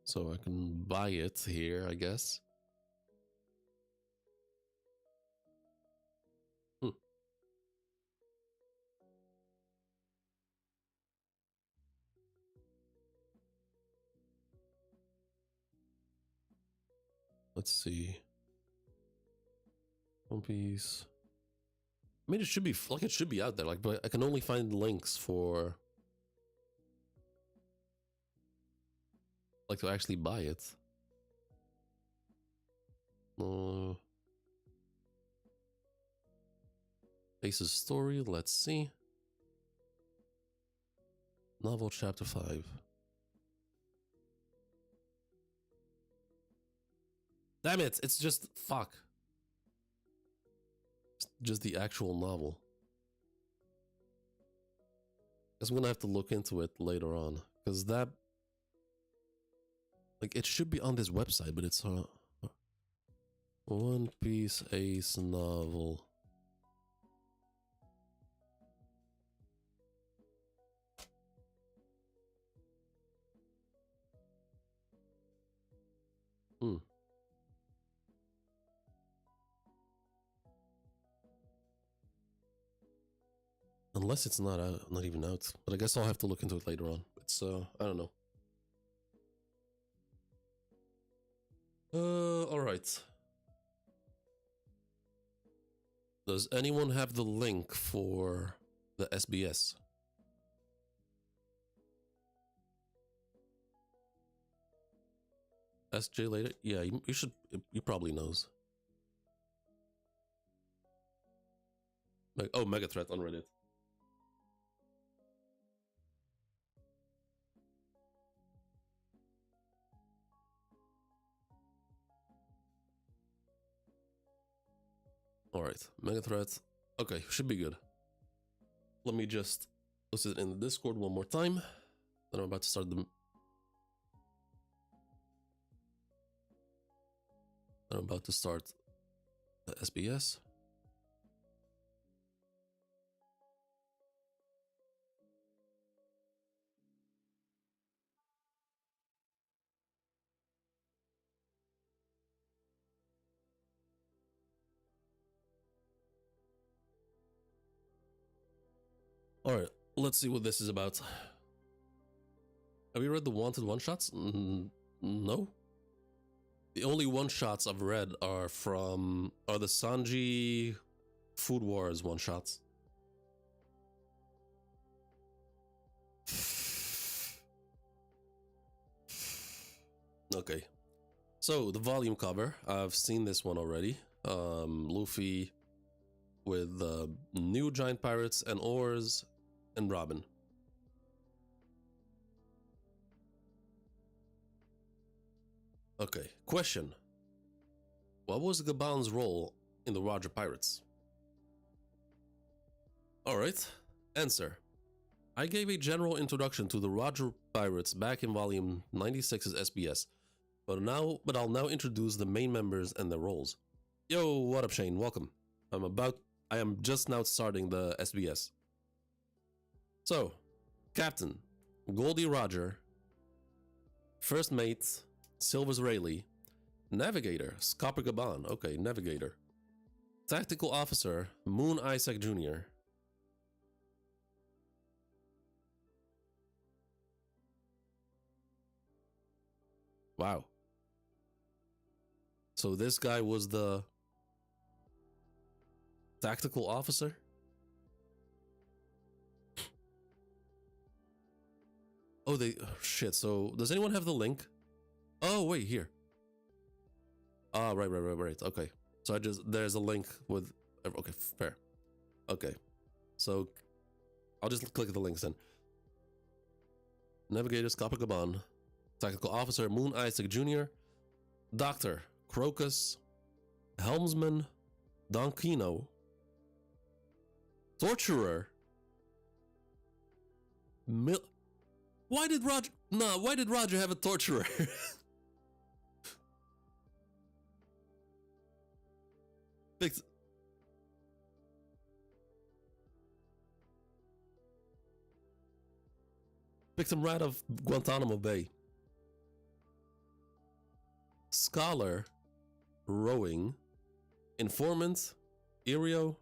So I can buy it here, I guess. Let's see. One Piece. I mean, it should be like it should be out there. Like, but I can only find links for like to actually buy it. Ace's story. Let's see. Novel chapter 5. Damn it! It's just fuck. It's just the actual novel. Guess I'm gonna have to look into it later on, because that, like, it should be on this website, but it's One Piece Ace novel. Unless it's not out, not even out. But I guess I'll have to look into it later on. It's I don't know. All right. Does anyone have the link for the SBS? SJ later? Yeah, you should. You probably knows. Oh, Mega Threat on Reddit. All right, Mega Threat. Okay, should be good. Let me just post it in the Discord one more time. Then I'm about to start the. Then I'm about to start the SBS. All right, let's see what this is about. Have you read the Wanted one-shots? No. The only one-shots I've read are the Sanji Food Wars one-shots. Okay. So, the volume cover, I've seen this one already. Luffy with new giant pirates and oars and Robin. Okay, question. What was Gabon's role in the Roger Pirates? Alright, answer. I gave a general introduction to the Roger Pirates back in volume 96's SBS, but I'll now introduce the main members and their roles. Yo, what up Shane, welcome. I am just now starting the SBS. So, Captain, Goldie Roger. First Mate, Silvers Rayleigh. Navigator, Scopper Gabon. Okay, Navigator. Tactical Officer, Moon Isaac Jr. Wow. So this guy was the tactical officer? Oh, shit. So does anyone have the link? Oh, wait, here. Ah, right. Okay. So there's a link with, okay, fair. Okay. So I'll just click the links then. Navigator, Scopper Gabon. Tactical Officer, Moon Isaac Jr. Doctor, Crocus. Helmsman, Don Kino. Torturer. Why did Roger have a torturer? Picked him right off Guantanamo Bay. Scholar, Rowing, Informant, Irio.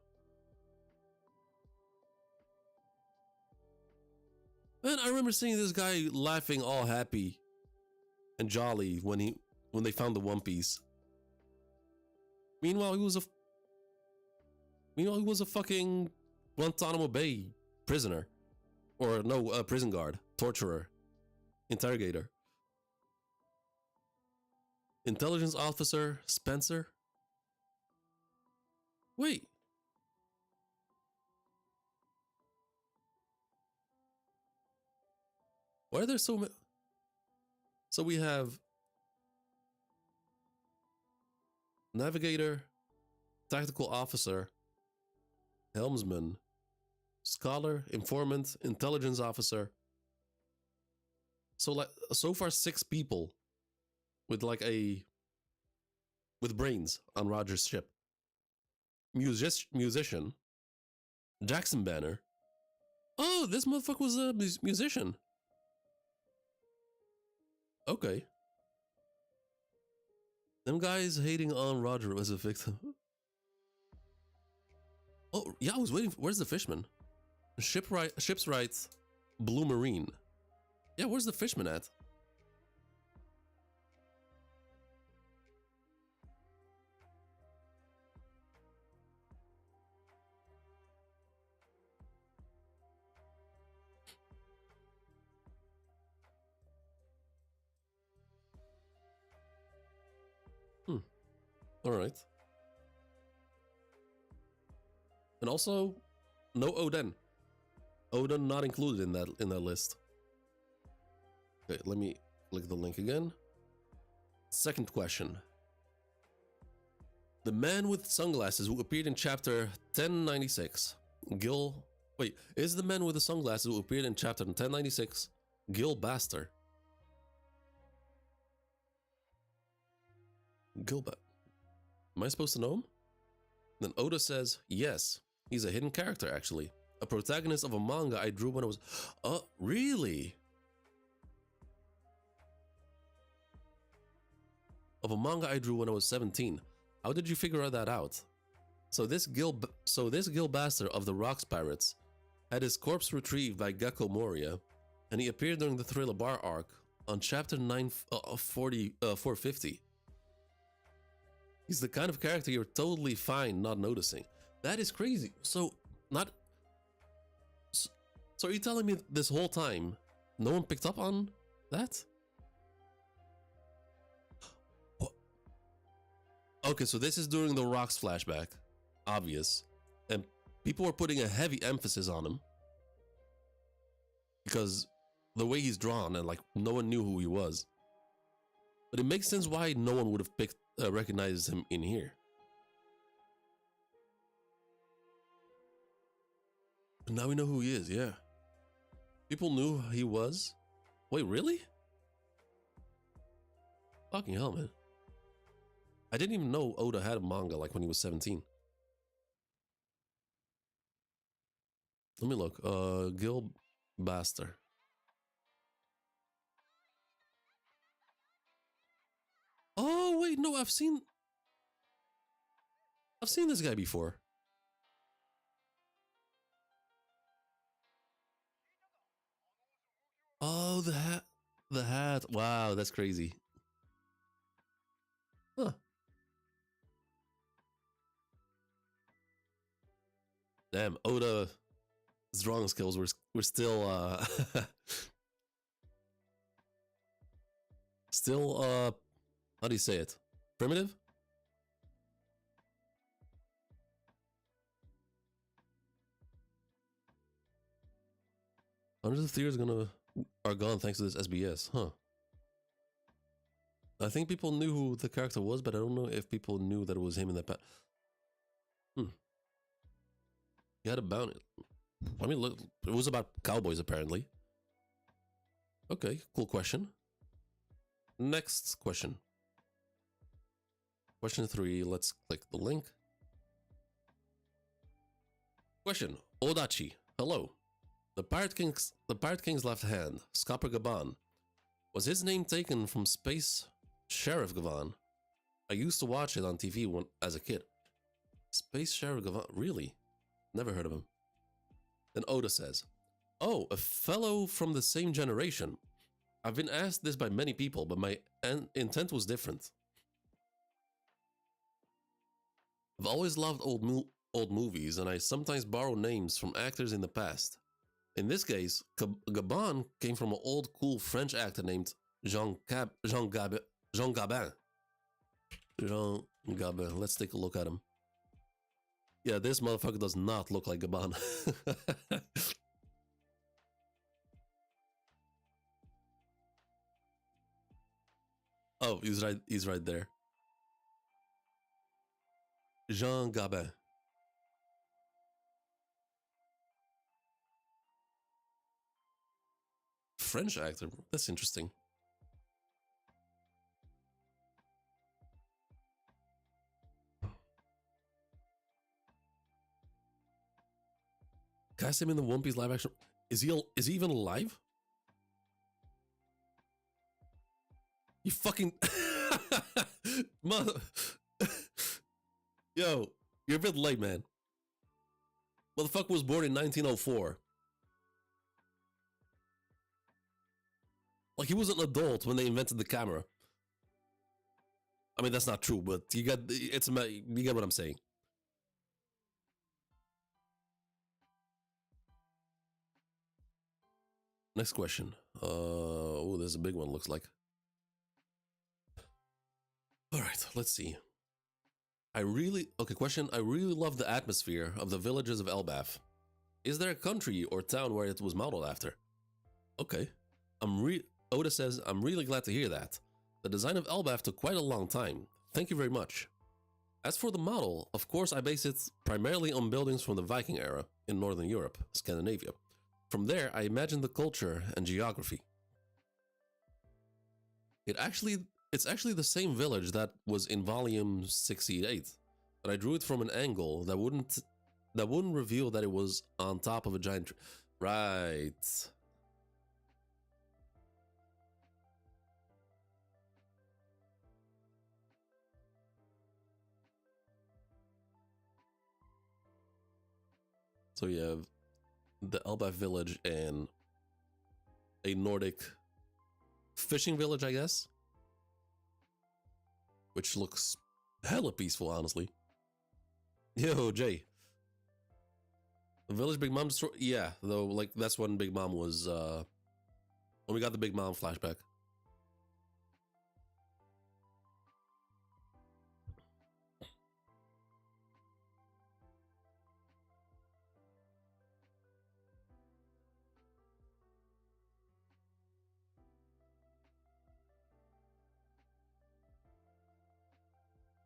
Man, I remember seeing this guy laughing all happy and jolly when they found the One Piece. Meanwhile, he was a fucking Guantanamo Bay prisoner, or no, prison guard, torturer, interrogator, intelligence officer Spencer. Wait. Why are there so many? So we have navigator, tactical officer, helmsman, scholar, informant, intelligence officer. So far 6 people with with brains on Roger's ship. Musician, Jackson Banner. Oh, this motherfucker was a musician. Okay. Them guys hating on Roger as a victim. Oh, yeah, I was waiting. Where's the fishman? Ship's right, Blue Marine. Yeah, where's the fishman at? All right. And also, no Odin. Odin not included in that list. Okay, let me click the link again. Second question. The man with sunglasses who appeared in chapter 1096, Gil. Wait, is the man with the sunglasses who appeared in chapter 1096 Gil Baster? Gilbert. Am I supposed to know him? Then Oda says, yes, he's a hidden character actually. A protagonist of a manga I drew when I was... really? Of a manga I drew when I was 17. How did you figure that out? So this Gil Baster of the Rocks Pirates had his corpse retrieved by Gecko Moria, and he appeared during the Thriller Bar arc on chapter 450. He's the kind of character you're totally fine not noticing. That is crazy. So are you telling me this whole time no one picked up on that? What? Okay, so this is during the Rocks flashback. Obvious. And people were putting a heavy emphasis on him because the way he's drawn and like no one knew who he was. But it makes sense why no one would have recognized him in here. But now we know who he is, yeah. People knew who he was? Wait, really? Fucking hell, man. I didn't even know Oda had a manga like when he was 17. Let me look. Gil Baster. Oh wait, no, I've seen this guy before. Oh, the hat. The hat. Wow, that's crazy. Huh. Damn, Oda's drawing skills were still still how do you say it? Primitive? Hundreds of theories are gone thanks to this SBS, huh? I think people knew who the character was, but I don't know if people knew that it was him in that part. He had a bounty. I mean, look, it was about cowboys apparently. Okay, cool question. Next question. Question 3, let's click the link. Question, Odachi, hello. The Pirate King's left hand, Scopper Gaban. Was his name taken from Space Sheriff Gavan? I used to watch it on TV as a kid. Space Sheriff Gavan, really? Never heard of him. Then Oda says, oh, a fellow from the same generation. I've been asked this by many people, but my intent was different. I've always loved old movies, and I sometimes borrow names from actors in the past. In this case, Gabon came from an old cool French actor named Jean Gabin. Jean Gabin. Jean Gabin. Let's take a look at him. Yeah, this motherfucker does not look like Gabon. Oh, he's right. He's right there. Jean Gabin. French actor. That's interesting. Cast him in the One Piece live action. Is he even alive? You fucking mother. Yo, you're a bit late, man. Motherfucker was born in 1904. Like, he was an adult when they invented the camera. I mean, that's not true, but you get what I'm saying. Next question. Oh, there's a big one, looks like. All right, let's see. Question. I really love the atmosphere of the villages of Elbaf. Is there a country or town where it was modeled after? Okay. Oda says, I'm really glad to hear that. The design of Elbaf took quite a long time. Thank you very much. As for the model, of course I base it primarily on buildings from the Viking era in Northern Europe, Scandinavia. From there, I imagined the culture and geography. It's actually the same village that was in volume 68, but I drew it from an angle that wouldn't reveal that it was on top of a giant tree. Right. So you have the Elbaf village and a Nordic fishing village, I guess, which looks hella peaceful, honestly. Yo, Jay. The village Big Mom destroyed? Yeah, though, like, that's when Big Mom was, when we got the Big Mom flashback.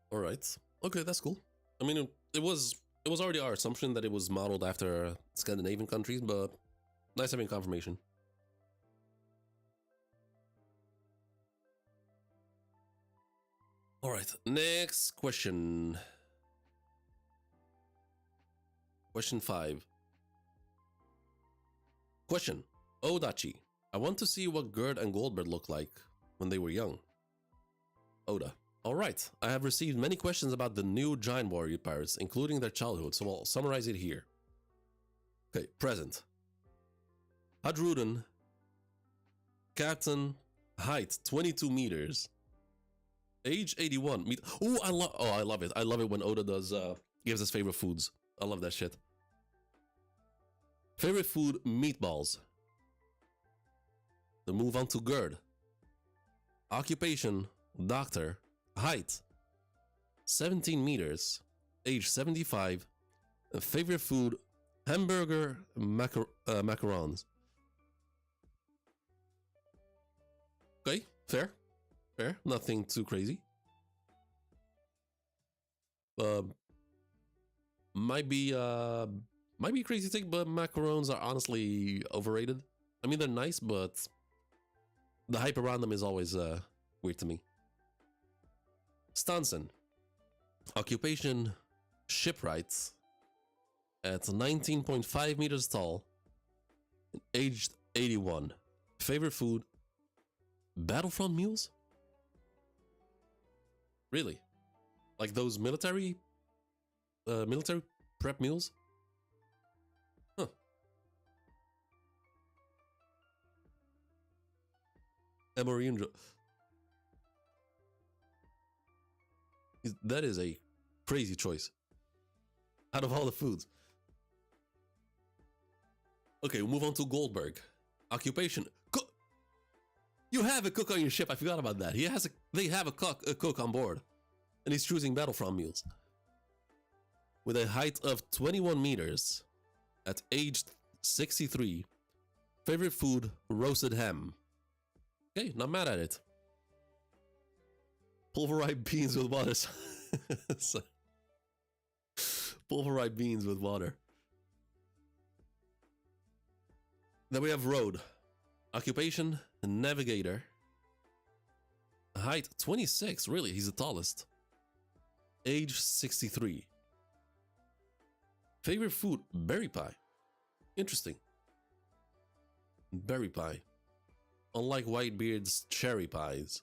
All right. Okay, that's cool. I mean, it was already our assumption that it was modeled after Scandinavian countries, but nice having confirmation. All right, next question. Question 5. Question. Odachi. I want to see what Gerd and Goldberg looked like when they were young. Oda. Alright, I have received many questions about the new Giant Warrior pirates, including their childhood, so I'll summarize it here. Okay, present. Hadruden. Captain. Height 22 meters. Age 81. I love it. I love it when Oda does gives us favorite foods. I love that shit. Favorite food, meatballs. Then move on to Gerd. Occupation, doctor. Height 17 meters. Age 75. Favorite food, hamburger, macarons. Okay, fair. Nothing too crazy. Might be crazy thing, but macarons are honestly overrated. I mean, they're nice, but the hype around them is always weird to me. Stanson. Occupation, shipwrights. At 19.5 meters tall. Aged 81. Favorite food, Battlefront meals? Really? Like those military prep meals? Huh. Emory and that is a crazy choice. Out of all the foods. Okay, we'll move on to Goldberg. Occupation. Cook. You have a cook on your ship. I forgot about that. They have a cook on board. And he's choosing Battlefront meals. With a height of 21 meters. At age 63. Favorite food, roasted ham. Okay, not mad at it. Pulverized beans with water. Pulverized beans with water. Then we have Road. Occupation, navigator. Height 26, really, he's the tallest. Age 63. Favorite food, berry pie. Interesting. Berry pie. Unlike Whitebeard's cherry pies.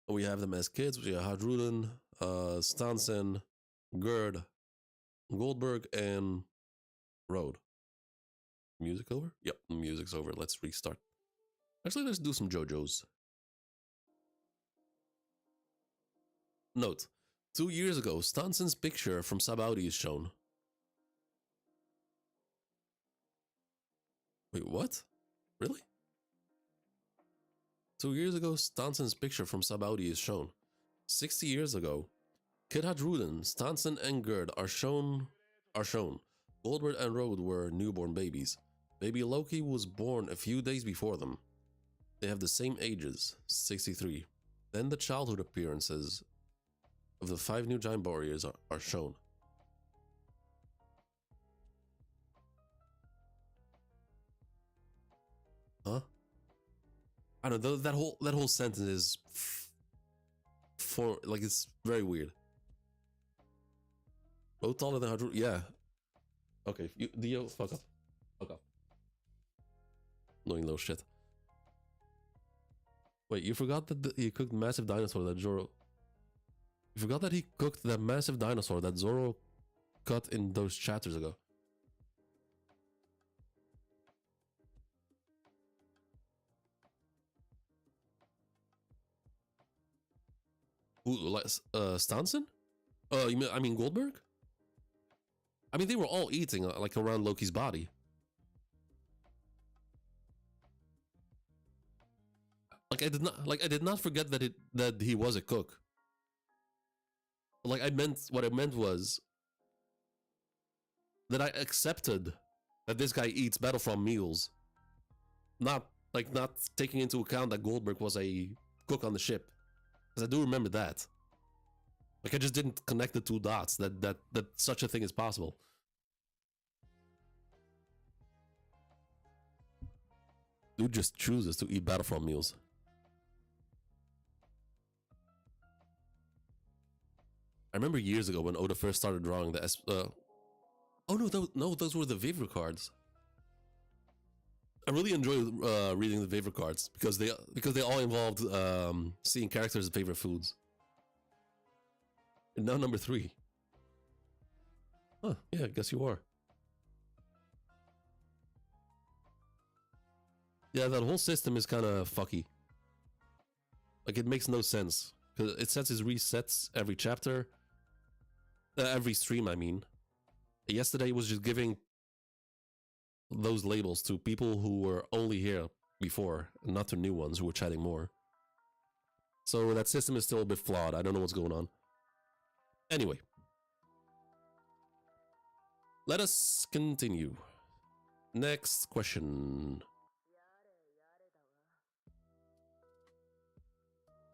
We have them as kids. We have Hadruden, Stansen, Gerd, Goldberg, and Road. Music over? Yep, music's over. Let's restart. Actually, let's do some JoJo's. Note, 2 years ago, Stansen's picture from Sabaudi is shown. Wait, what? Really? 2 years ago, Stansen's picture from Sabaudi is shown. 60 years ago, Kid Hadruden, Stansen, and Gerd are shown. Goldberg and Road were newborn babies. Baby Loki was born a few days before them. They have the same ages, 63. Then the childhood appearances of the 5 new giant warriors are shown. Huh? I don't know, that whole sentence is it's very weird. Road taller than Hadruden? Yeah. Okay, Dio, fuck up. Fuck up. Annoying little shit. Wait, you forgot that he cooked massive dinosaur that Zoro... You forgot that he cooked that massive dinosaur that Zoro cut in those chapters ago. Who, Stansen? I mean Goldberg? I mean, they were all eating like around Loki's body. I did not forget that he was a cook. What I meant was that I accepted that this guy eats Battlefront meals. Not taking into account that Goldberg was a cook on the ship. Because I do remember that. Like, I just didn't connect the two dots that such a thing is possible. Dude just chooses to eat Battlefront meals. I remember years ago when Oda first started drawing the oh no, those were the Vivre cards. I really enjoy reading the Vivre cards because they all involved seeing characters' favorite foods. And now number 3. Huh, yeah, I guess you are. Yeah, that whole system is kind of fucky. Like, it makes no sense. Because it sets his resets every chapter. Every stream, I mean. Yesterday was just giving those labels to people who were only here before, and not to new ones who were chatting more. So that system is still a bit flawed. I don't know what's going on. Anyway. Let us continue. Next question.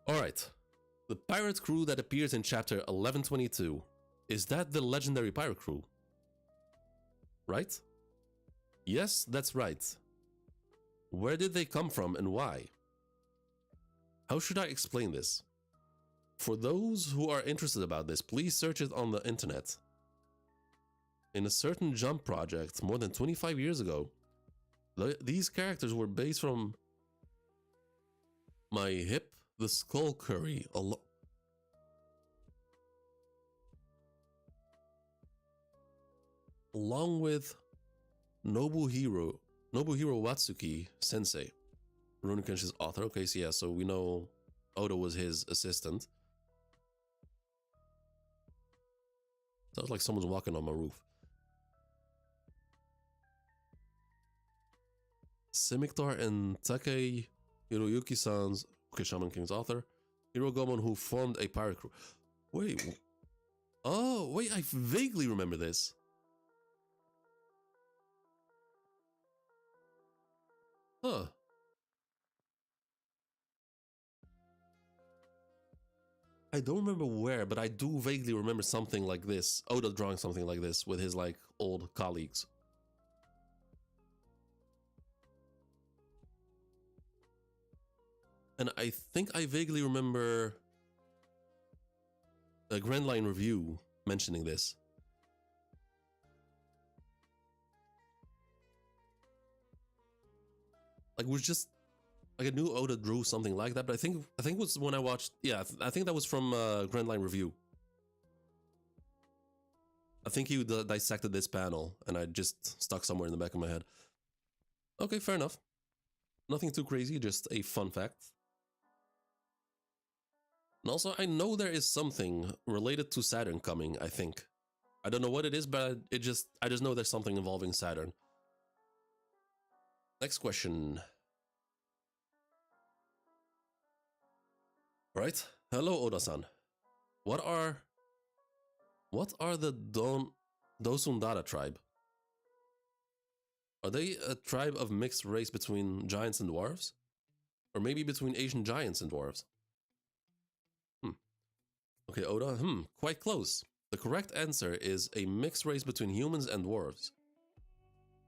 Alright. The pirate crew that appears in chapter 1122. Is that the legendary pirate crew? Right? Yes, that's right. Where did they come from and why? How should I explain this? For those who are interested about this, please search it on the internet. In a certain Jump project more than 25 years ago, these characters were based from My Hip the Skull Curry along with Nobuhiro Watsuki Sensei. Rurouni Kenshi's author. Okay, so yeah, so we know Oda was his assistant. Sounds like someone's walking on my roof. Simictar and Take Hiroyuki-san's Shaman King's author. Hirogomon, who formed a pirate crew. Wait. Oh, wait, I vaguely remember this. Huh. I don't remember where, but I do vaguely remember something like this. Oda drawing something like this with his, like, old colleagues. And I think I vaguely remember a Grand Line Review mentioning this. Like, was just like I knew Oda drew something like that, but I think it was when I watched. Yeah, I think that was from Grand Line Review. I think he dissected this panel, and I just stuck somewhere in the back of my head. Okay, fair enough. Nothing too crazy, just a fun fact. And also, I know there is something related to Saturn coming, I think. I don't know what it is, but I just know there's something involving Saturn. Next question. Right? Hello, Oda-san. What are the Dosundara tribe? Are they a tribe of mixed race between giants and dwarves? Or maybe between Asian giants and dwarves? Okay, Oda, quite close. The correct answer is a mixed race between humans and dwarves.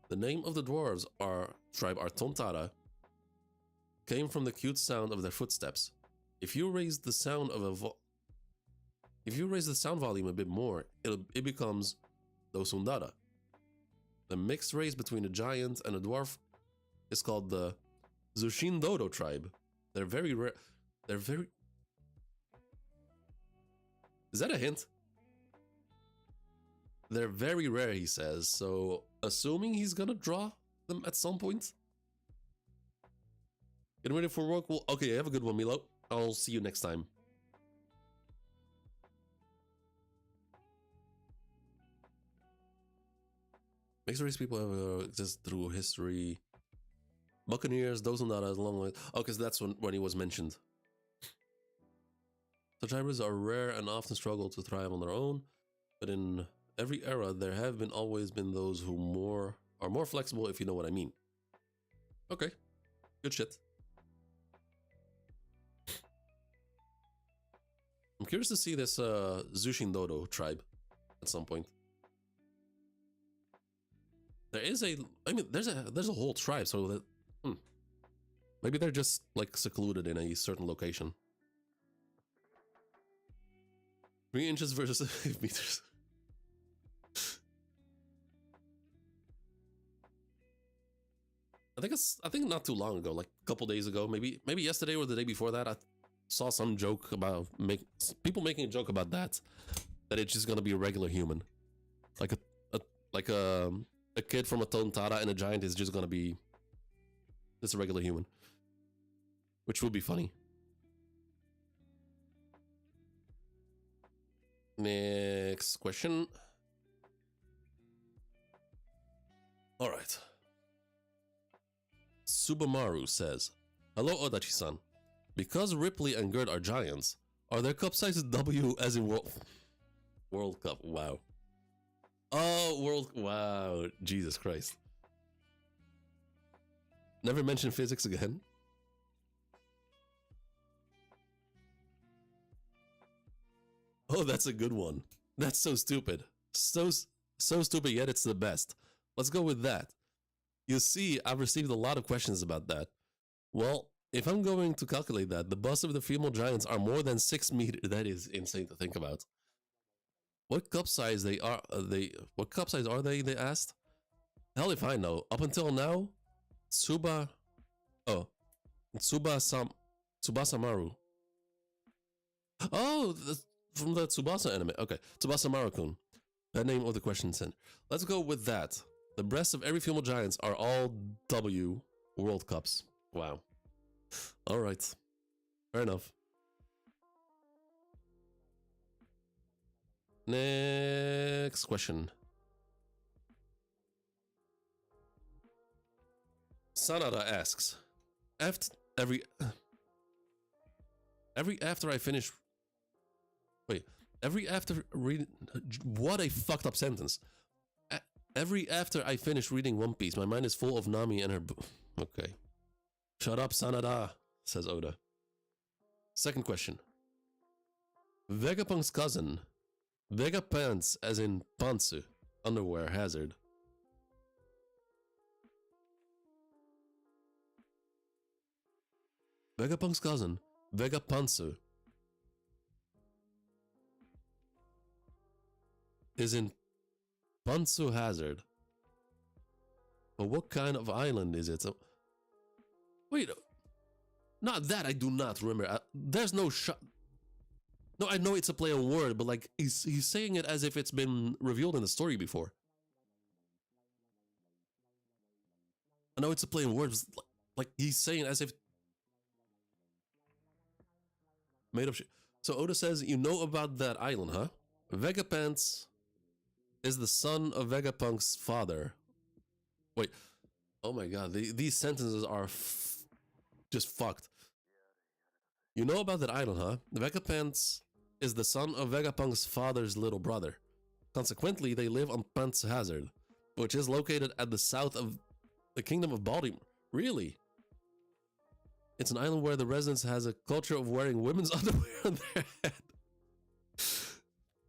The name of the dwarves tribe Tontara came from the cute sound of their footsteps. If you raise the sound volume a bit more, it becomes Dosundara. The mixed race between a giant and a dwarf is called the Zushindodo tribe. They're very rare. Is that a hint? They're very rare, he says, so assuming he's gonna draw them at some point. Getting ready for work? Well, okay, have a good one, Milo. I'll see you next time. Mixed race people have existed through history. Buccaneers, those are not as long way. Okay, so that's when he was mentioned. Such hybrids are rare and often struggle to thrive on their own, but in every era there have always been those who are more flexible, if you know what I mean. Okay, good shit. I'm curious to see this Zushindodo tribe at some point. There's a whole tribe, so that maybe they're just like secluded in a certain location. 3 inches versus 5 meters. I think not too long ago, like a couple days ago, maybe yesterday or the day before that, I saw some joke about people making a joke about that it's just gonna be a regular human, like a kid from a Tontara and a giant is just gonna be just a regular human, which would be funny. Next question. All right. Subamaru says, "Hello, Odachi-san. Because Ripley and Gerd are giants, are their cup sizes W as in World Cup? Wow. Oh, wow. Jesus Christ. Never mention physics again." Oh, that's a good one. That's so stupid. So stupid, yet it's the best. Let's go with that. You see, I've received a lot of questions about that. Well, if I'm going to calculate that, the busts of the female giants are more than 6 meters. That is insane to think about. What cup size What cup size are they? They asked. Hell if I know. Up until now, Tsubasamaru. Oh, from the Tsubasa anime. Okay, Tsubasamaru-kun. The name of the question sent. Let's go with that. The breasts of every female giants are all W World Cups. Wow. All right. Fair enough. Next question. Sanada asks, after every after I finish every after reading, what a fucked up sentence. Every after I finish reading One Piece, my mind is full of Nami and her okay. Shut up, Sanada, says Oda. Second question. Vegapunk's cousin, Vegapants as in pantsu, underwear hazard. Vegapunk's cousin, Vegapantsu, is in Pantsu Hazard. But what kind of island is it? So, wait, not that I do not remember. There's no shot. No, I know it's a play on word, but like he's saying it as if it's been revealed in the story before. I know it's a play on words, like he's saying as if made up shit. So Oda says, you know about that island, huh? Vegapants is the son of Vegapunk's father. Wait, oh my god, these sentences are just fucked. You know about that island, huh? Vegapants is the son of Vegapunk's father's little brother. Consequently, they live on Pants Hazard, which is located at the south of the kingdom of Baltimore. Really? It's an island where the residents has a culture of wearing women's underwear on their head.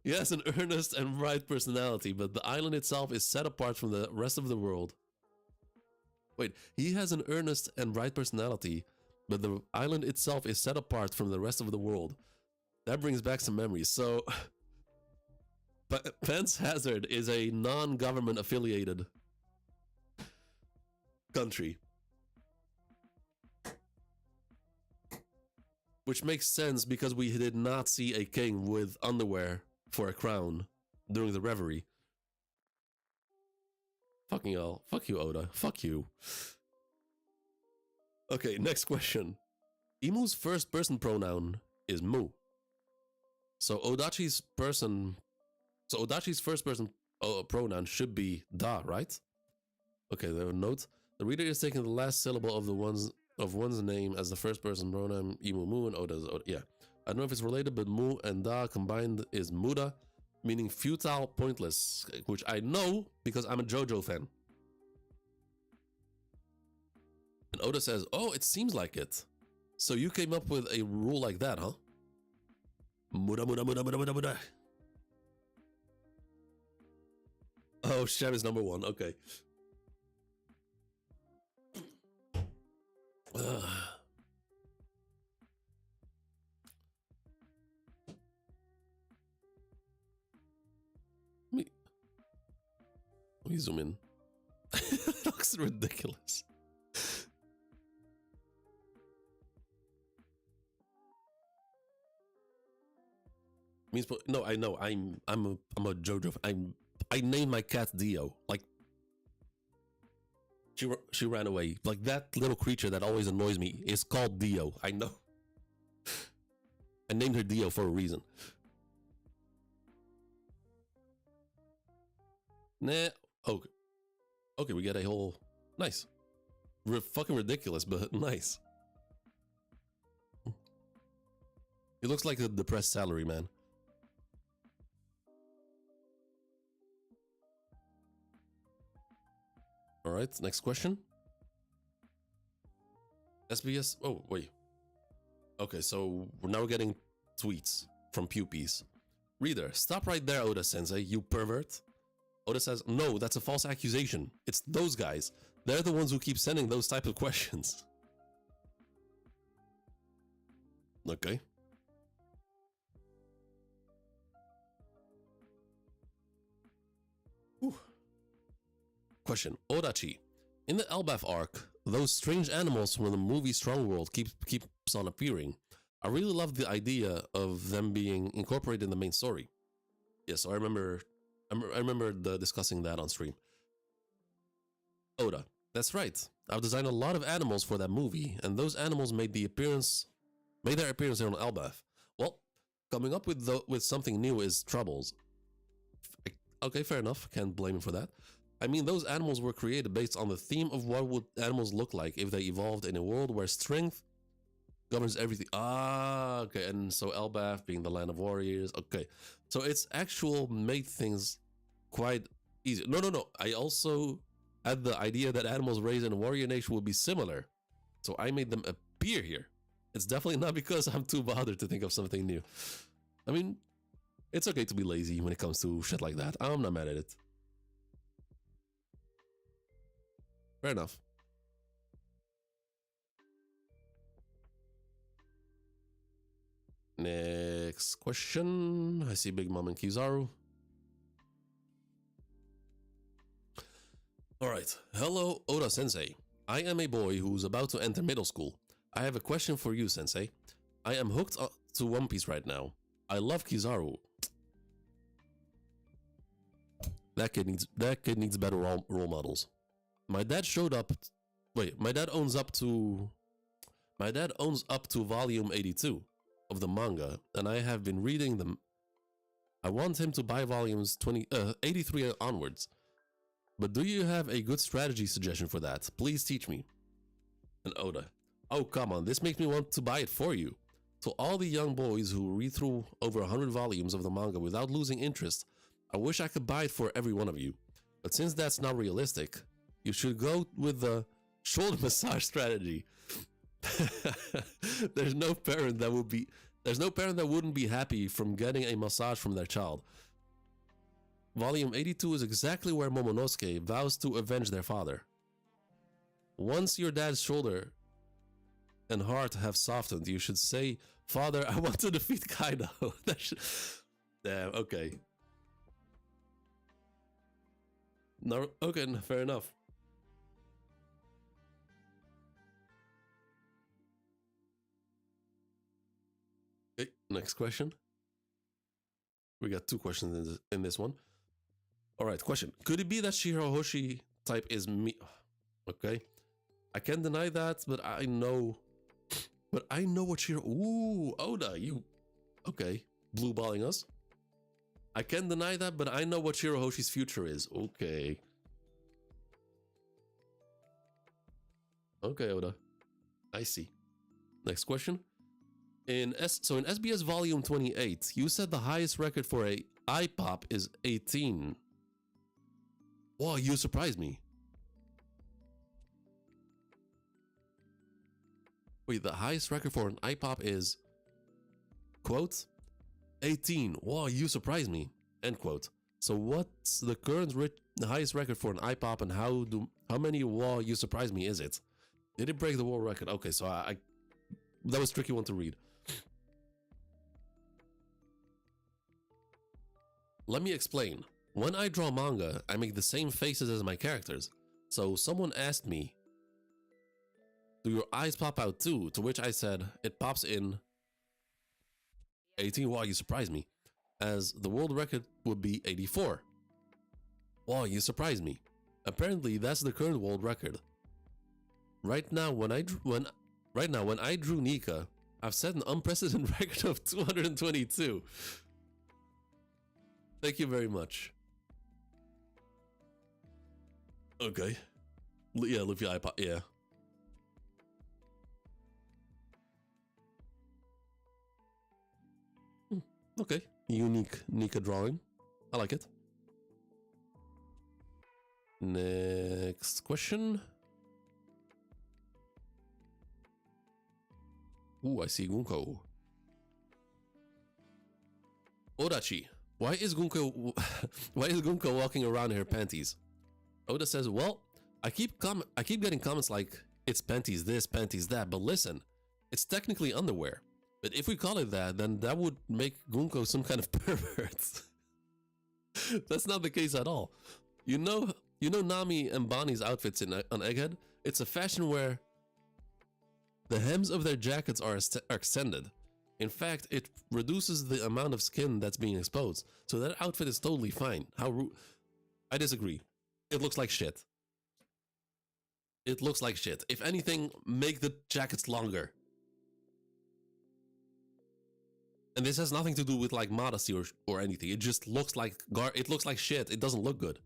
He has an earnest and bright personality, but the island itself is set apart from the rest of the world. Wait, he has an earnest and bright personality, but the island itself is set apart from the rest of the world. That brings back some memories. So, Pants Hazard is a non-government affiliated country. Which makes sense because we did not see a king with underwear for a crown during the reverie. Fucking hell. Fuck you, Oda. Fuck you. Okay, next question. Imu's first person pronoun is Mu. So Odachi's first person pronoun should be Da, right? Okay, there are notes. The reader is taking the last syllable of one's name as the first person pronoun. Imu Mu and Oda's Oda. Yeah. I don't know if it's related, but Mu and Da combined is Muda, meaning futile, pointless, which I know because I'm a JoJo fan. And Oda says, oh, it seems like it. So you came up with a rule like that, huh? Muda, muda, muda, muda, muda, muda. Oh, Sham is number one. Okay. Let me zoom in. It looks ridiculous. No, I know. I'm a JoJo. I named my cat Dio. Like she ran away. Like that little creature that always annoys me is called Dio. I know. I named her Dio for a reason. Nah. Okay. Okay, we get a whole nice. Fucking ridiculous, but nice. He looks like a depressed salary man. All right, next question. SBS. Oh, wait. Okay, so now we're getting tweets from Pupies. Reader, stop right there, Oda Sensei, you pervert. Oda says, no, that's a false accusation. It's those guys. They're the ones who keep sending those type of questions. Okay. Whew. Question. Odachi. In the Elbaf arc, those strange animals from the movie Strong World keeps on appearing. I really love the idea of them being incorporated in the main story. Yes, I remember discussing that on stream. Oda. That's right. I've designed a lot of animals for that movie, and those animals made their appearance here on Elbath. Well, coming up with something new is troubles. Okay, fair enough. Can't blame him for that. I mean, those animals were created based on the theme of what would animals look like if they evolved in a world where strength governs everything. Ah, okay. And so Elbath being the land of warriors. Okay. So it's actual made things quite easy. No. I also had the idea that animals raised in a warrior nation would be similar. So I made them appear here. It's definitely not because I'm too bothered to think of something new. I mean, it's okay to be lazy when it comes to shit like that. I'm not mad at it. Fair enough. Next question. I see Big Mom and Kizaru. Alright. Hello, Oda Sensei. I am a boy who's about to enter middle school. I have a question for you, Sensei. I am hooked to One Piece right now. I love Kizaru. That kid needs better role models. My dad showed up. Wait, my dad owns up to volume 82 of the manga, and I have been reading them. I want him to buy volumes 83 onwards. But do you have a good strategy suggestion for that? Please teach me. And Oda. Oh, come on, this makes me want to buy it for you. To all the young boys who read through over 100 volumes of the manga without losing interest, I wish I could buy it for every one of you. But since that's not realistic, you should go with the shoulder massage strategy. There's no parent that wouldn't be happy from getting a massage from their child. Volume 82 is exactly where Momonosuke vows to avenge their father. Once your dad's shoulder and heart have softened, you should say, "Father, I want to defeat Kaido." Damn, okay. No, okay, fair enough. Okay, next question. We got two questions in this one. All right, question. Could it be that Shirahoshi type is me? Okay. I can't deny that, but I know what Shiro... Ooh, Oda, you... Okay. Blue balling us. I can't deny that, but I know what Shirahoshi's future is. Okay. Okay, Oda. I see. Next question. In SBS volume 28, you said the highest record for a iPop is 18. Wow, you surprised me. Wait, the highest record for an iPop is, quote, 18. Wow, you surprised me. End quote. So what's the current highest record for an iPop, and how many wow you surprised me is it? Did it break the world record? Okay, so I that was a tricky one to read. Let me explain. When I draw manga, I make the same faces as my characters. So someone asked me, "Do your eyes pop out too?" To which I said, "It pops in 18. Wow, you surprised me. As the world record would be 84. Wow, you surprised me. Apparently, that's the current world record. Right now, when I drew Nika, I've set an unprecedented record of 222. Thank you very much. Okay. Yeah, Luffy iPod, yeah. Okay. Unique Nika drawing. I like it. Next question. Ooh, I see Gunko. Odachi. Why is Gunko walking around in her panties? Oda says, "Well, I keep getting comments like it's panties this, panties that, but listen, it's technically underwear. But if we call it that, then that would make Gunko some kind of pervert." That's not the case at all. You know Nami and Bonnie's outfits on Egghead? It's a fashion where the hems of their jackets are extended. In fact, it reduces the amount of skin that's being exposed. So that outfit is totally fine. I disagree. It looks like shit. It looks like shit. If anything, make the jackets longer. And this has nothing to do with like modesty or anything. It just looks like it looks like shit. It doesn't look good.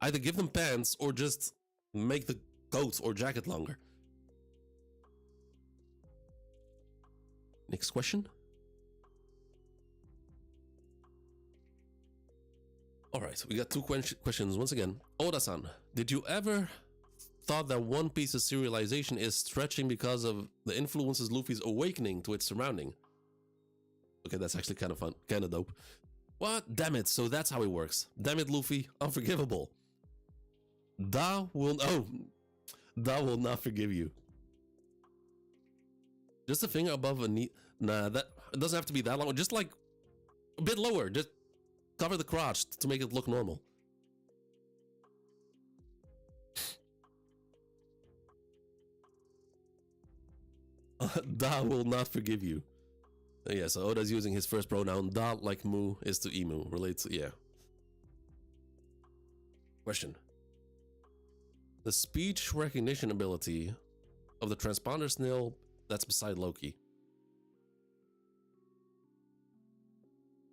Either give them pants or just make the coat or jacket longer. Next question. All right, we got two questions once again. Oda-san, did you ever thought that One Piece's serialization is stretching because of the influences Luffy's awakening to its surrounding? Okay, that's actually kind of fun, kind of dope. What? Damn it, so that's how it works. Damn it, Luffy, unforgivable. Da will not forgive you. Just a finger above a knee. Nah, that it doesn't have to be that long. Just like a bit lower. Just cover the crotch to make it look normal. Da will not forgive you. Yeah, so Oda's using his first pronoun. Da, like mu, is to emu. Relates, yeah. Question. The speech recognition ability of the transponder snail that's beside Loki.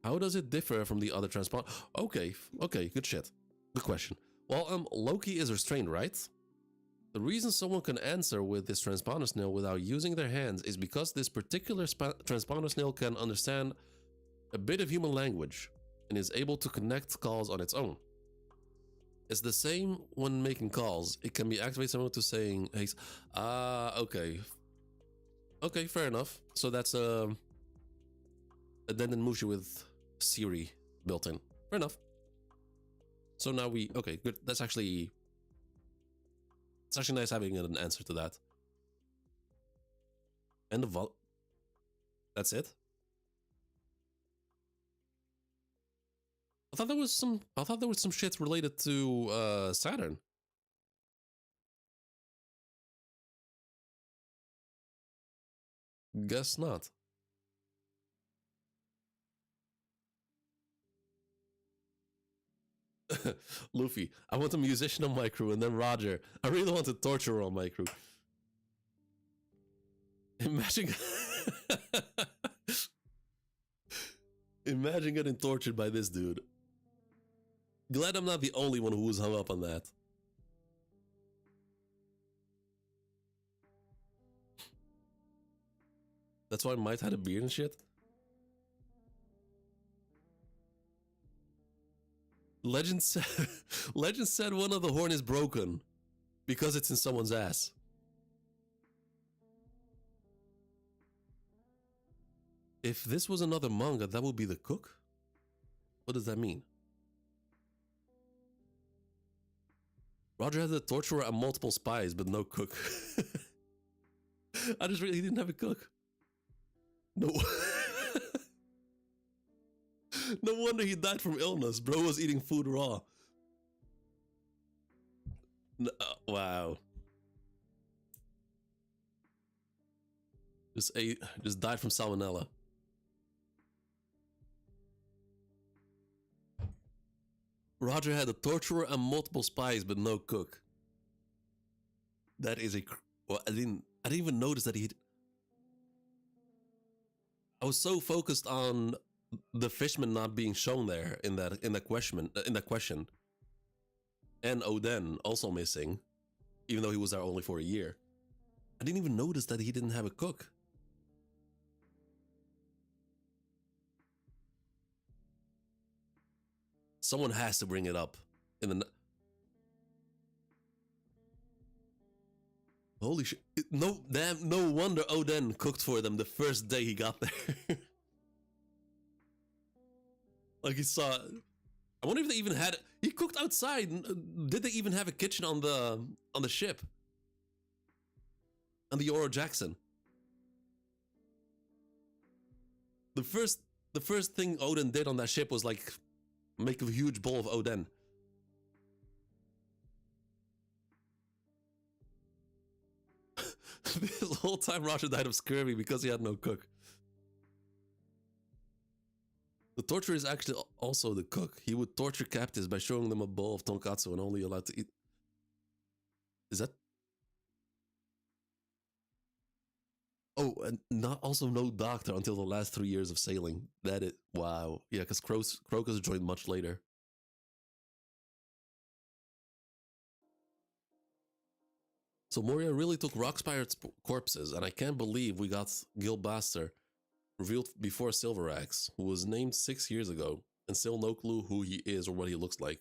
How does it differ from the other transponder? Okay, good shit. Good question. Well, Loki is restrained, right? The reason someone can answer with this transponder snail without using their hands is because this particular transponder snail can understand a bit of human language and is able to connect calls on its own. It's the same when making calls. It can be activated similar to saying, hey, okay. Okay, fair enough. So that's a addendum Mushi with Siri built in. Fair enough. So now okay, good. It's actually nice having an answer to that. And the that's it. I thought there was some shit related to Saturn. Guess not. Luffy, I want a musician on my crew, and then Roger, I really want a torturer on my crew. Imagine Imagine getting tortured by this dude. Glad I'm not the only one who was hung up on that. That's why Might had a beard and shit. Legend said one of the horn is broken because it's in someone's ass. If this was another manga, that would be the cook? What does that mean? Roger had a torturer and multiple spies, but no cook. I just really didn't have a cook. No. No wonder he died from illness. Bro was eating food raw. Wow. Just died from salmonella. Roger had a torturer and multiple spies, but no cook. That is well, I didn't even notice that I was so focused on the fishman not being shown there in that question, and Oden also missing, even though he was there only for a year. I didn't even notice that he didn't have a cook. Someone has to bring it up in the. Holy shit! No wonder Oden cooked for them the first day he got there. Like he saw. I wonder if they even had. He cooked outside. Did they even have a kitchen on the ship? On the Oro Jackson. The first thing Oden did on that ship was like make a huge bowl of Oden. This whole time Roger died of scurvy because he had no cook. The torturer is actually also the cook. He would torture captives by showing them a bowl of tonkatsu and only allowed to eat. Is that? Oh, and not also no doctor until the last 3 years of sailing. That it. Wow. Yeah, because Crocus joined much later. So Moria really took Rockspire's corpses, and I can't believe we got Gilbaster revealed before Silver Axe, who was named 6 years ago, and still no clue who he is or what he looks like.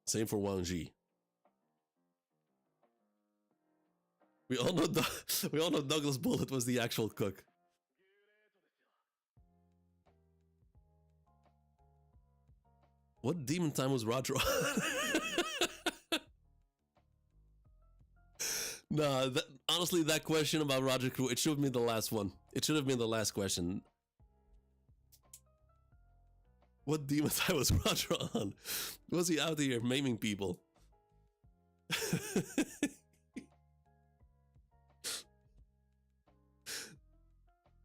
Same for Wang Ji. We all know Douglas Bullet was the actual cook. What demon time was Roger on? Nah, honestly, that question about Roger Crew, it should have been the last one. It should have been the last question. What demon time was Roger on? Was he out here maiming people?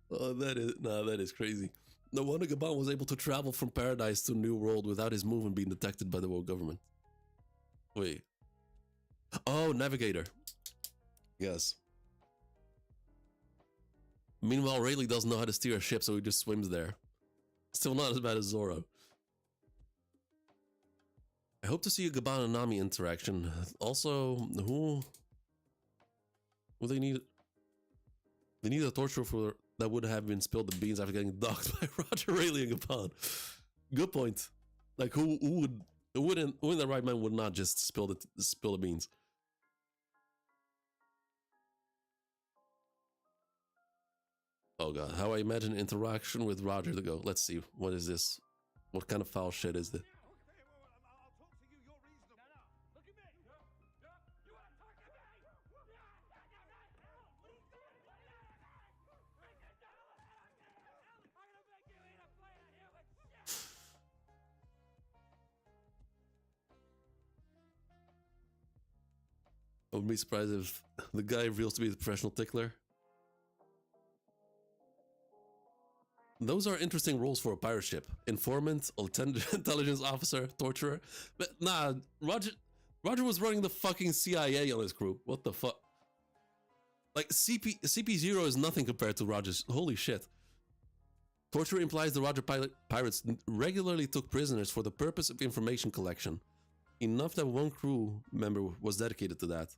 Oh, that is crazy. No wonder Gabon was able to travel from Paradise to New World without his movement being detected by the world government. Wait. Oh, Navigator. Yes. Meanwhile, Rayleigh doesn't know how to steer a ship, so he just swims there. Still not as bad as Zoro. I hope to see a Gabon and Nami interaction. Also, who they need? They need a torturer for that would have been spilled the beans after getting docked by Roger, Rayleigh, and Gabon. Good point. Like who in the right mind would not just spill the beans? Oh god, how I imagine interaction with Roger to go. Let's see, what is this? What kind of foul shit is this? I wouldn't be surprised if the guy reveals to be the professional tickler. Those are interesting roles for a pirate ship. Informant, intelligence officer, torturer. But nah, Roger was running the fucking CIA on his crew. What the fuck? Like, CP0 is nothing compared to Roger's. Holy shit. Torture implies the Roger pirates regularly took prisoners for the purpose of information collection. Enough that one crew member was dedicated to that.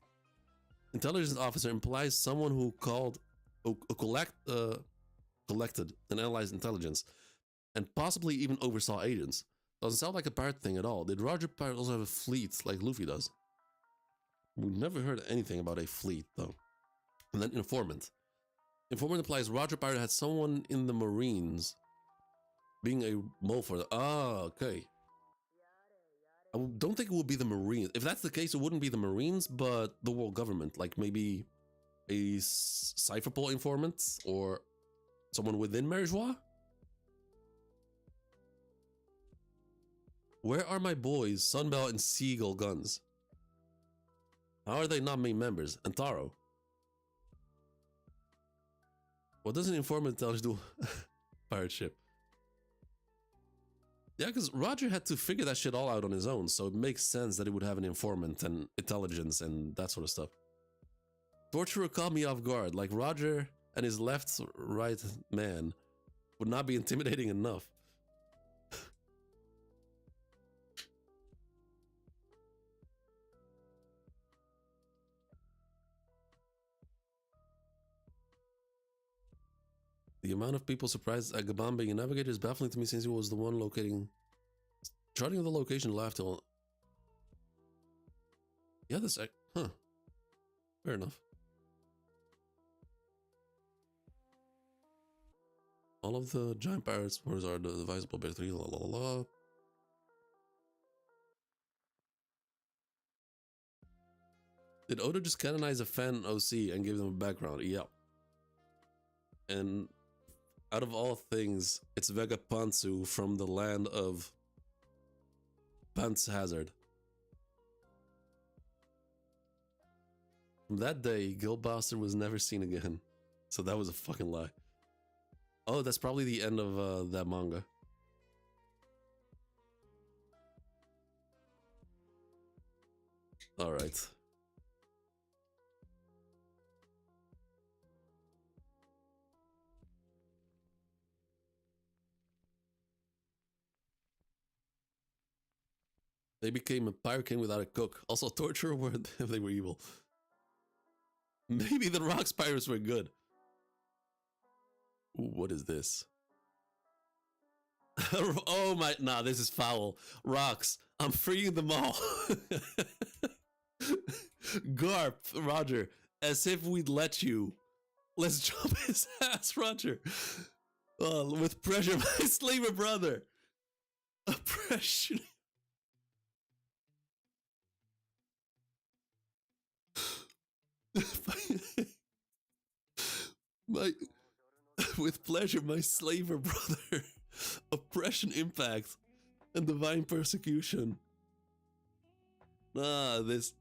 Intelligence officer implies someone who collected and analyzed intelligence, and possibly even oversaw agents. Doesn't sound like a pirate thing at all. Did Roger Pirate also have a fleet like Luffy does? We never heard anything about a fleet though. And then informant. Informant implies Roger Pirate had someone in the Marines being a mole for the... Ah, okay. I don't think it would be the Marines. If that's the case, it wouldn't be the Marines, but the world government. Like maybe a Cypherpole informant or someone within Marijois? Where are my boys, Sunbelt and Seagull guns? How are they not main members? And Taro? What does an informant tell us do? Pirate ship. Yeah, because Roger had to figure that shit all out on his own, so it makes sense that he would have an informant and intelligence and that sort of stuff. Torturer caught me off guard, like Roger and his left-right man would not be intimidating enough. The amount of people surprised at Gabon being a navigator is baffling to me since he was the one charting the location left till... Yeah, this... Huh. Fair enough. All of the giant pirates wars are the divisible by 3, la la la la. Did Oda just canonize a fan OC and give them a background? Yep. And out of all things, it's Vegapantsu from the land of Pants Hazard. From that day, Gilbaster was never seen again. So that was a fucking lie. Oh, that's probably the end of that manga. All right. They became a pirate king without a cook. Also, torture if they were evil. Maybe the Rocks pirates were good. Ooh, what is this? Oh my, nah, this is foul. Rocks, I'm freeing them all. Garp, Roger, as if we'd let you. Let's jump his ass, Roger. With pressure, my slaver brother. Oppression. With pleasure, my slaver brother. Oppression, impact, and divine persecution. This.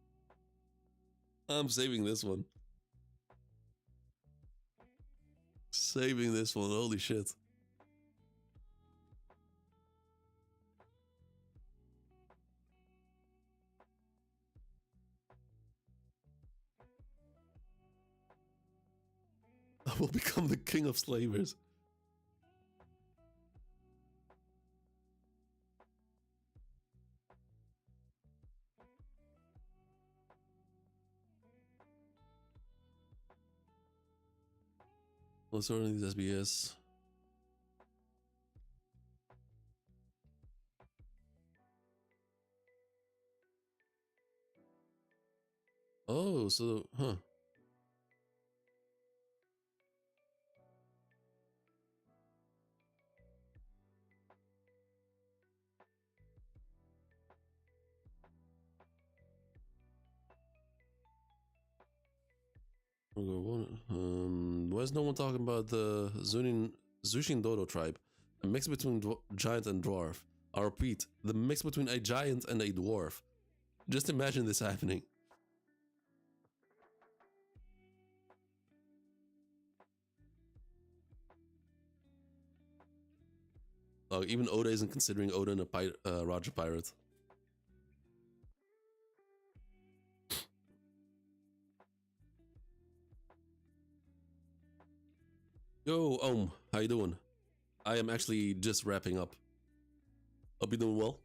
I'm saving this one. Saving this one, holy shit. I will become the king of slavers. Let's order these SBS. Oh, so, huh. Why is no one talking about the Zushin Dodo tribe? A mix between giant and dwarf. I repeat, the mix between a giant and a dwarf. Just imagine this happening. Oh, even Oda isn't considering Oda and a Roger pirate. Yo, how you doing? I am actually just wrapping up. Hope you're doing well.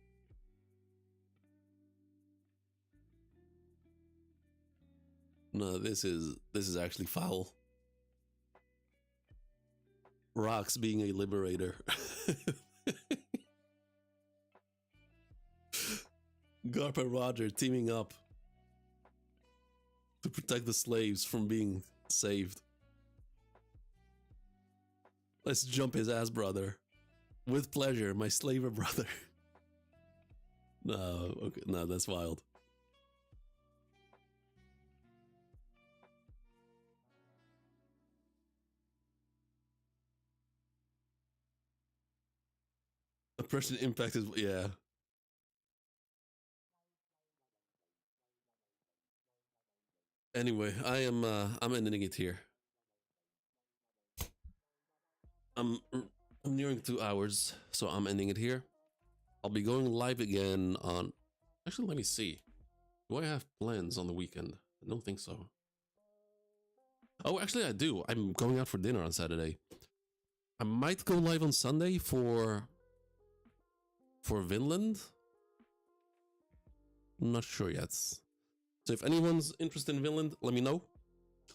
No, this is actually foul. Rocks being a liberator. Garp and Roger teaming up to protect the slaves from being saved. Let's jump his ass, brother. With pleasure, my slaver brother. No, okay, no, that's wild. Oppression impact is, yeah. Anyway, I'm ending it here. I'm nearing 2 hours, so I'm ending it here. I'll be going live again on. Actually, let me see. Do I have plans on the weekend? I don't think so. Oh, actually, I do. I'm going out for dinner on Saturday. I might go live on Sunday for Vinland. I'm not sure yet. So if anyone's interested in Vinland, let me know.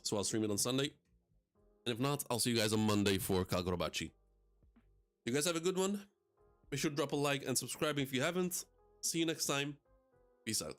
So I'll stream it on Sunday. And if not, I'll see you guys on Monday for Kagurabachi. You guys have a good one. Be sure to drop a like and subscribe if you haven't. See you next time. Peace out.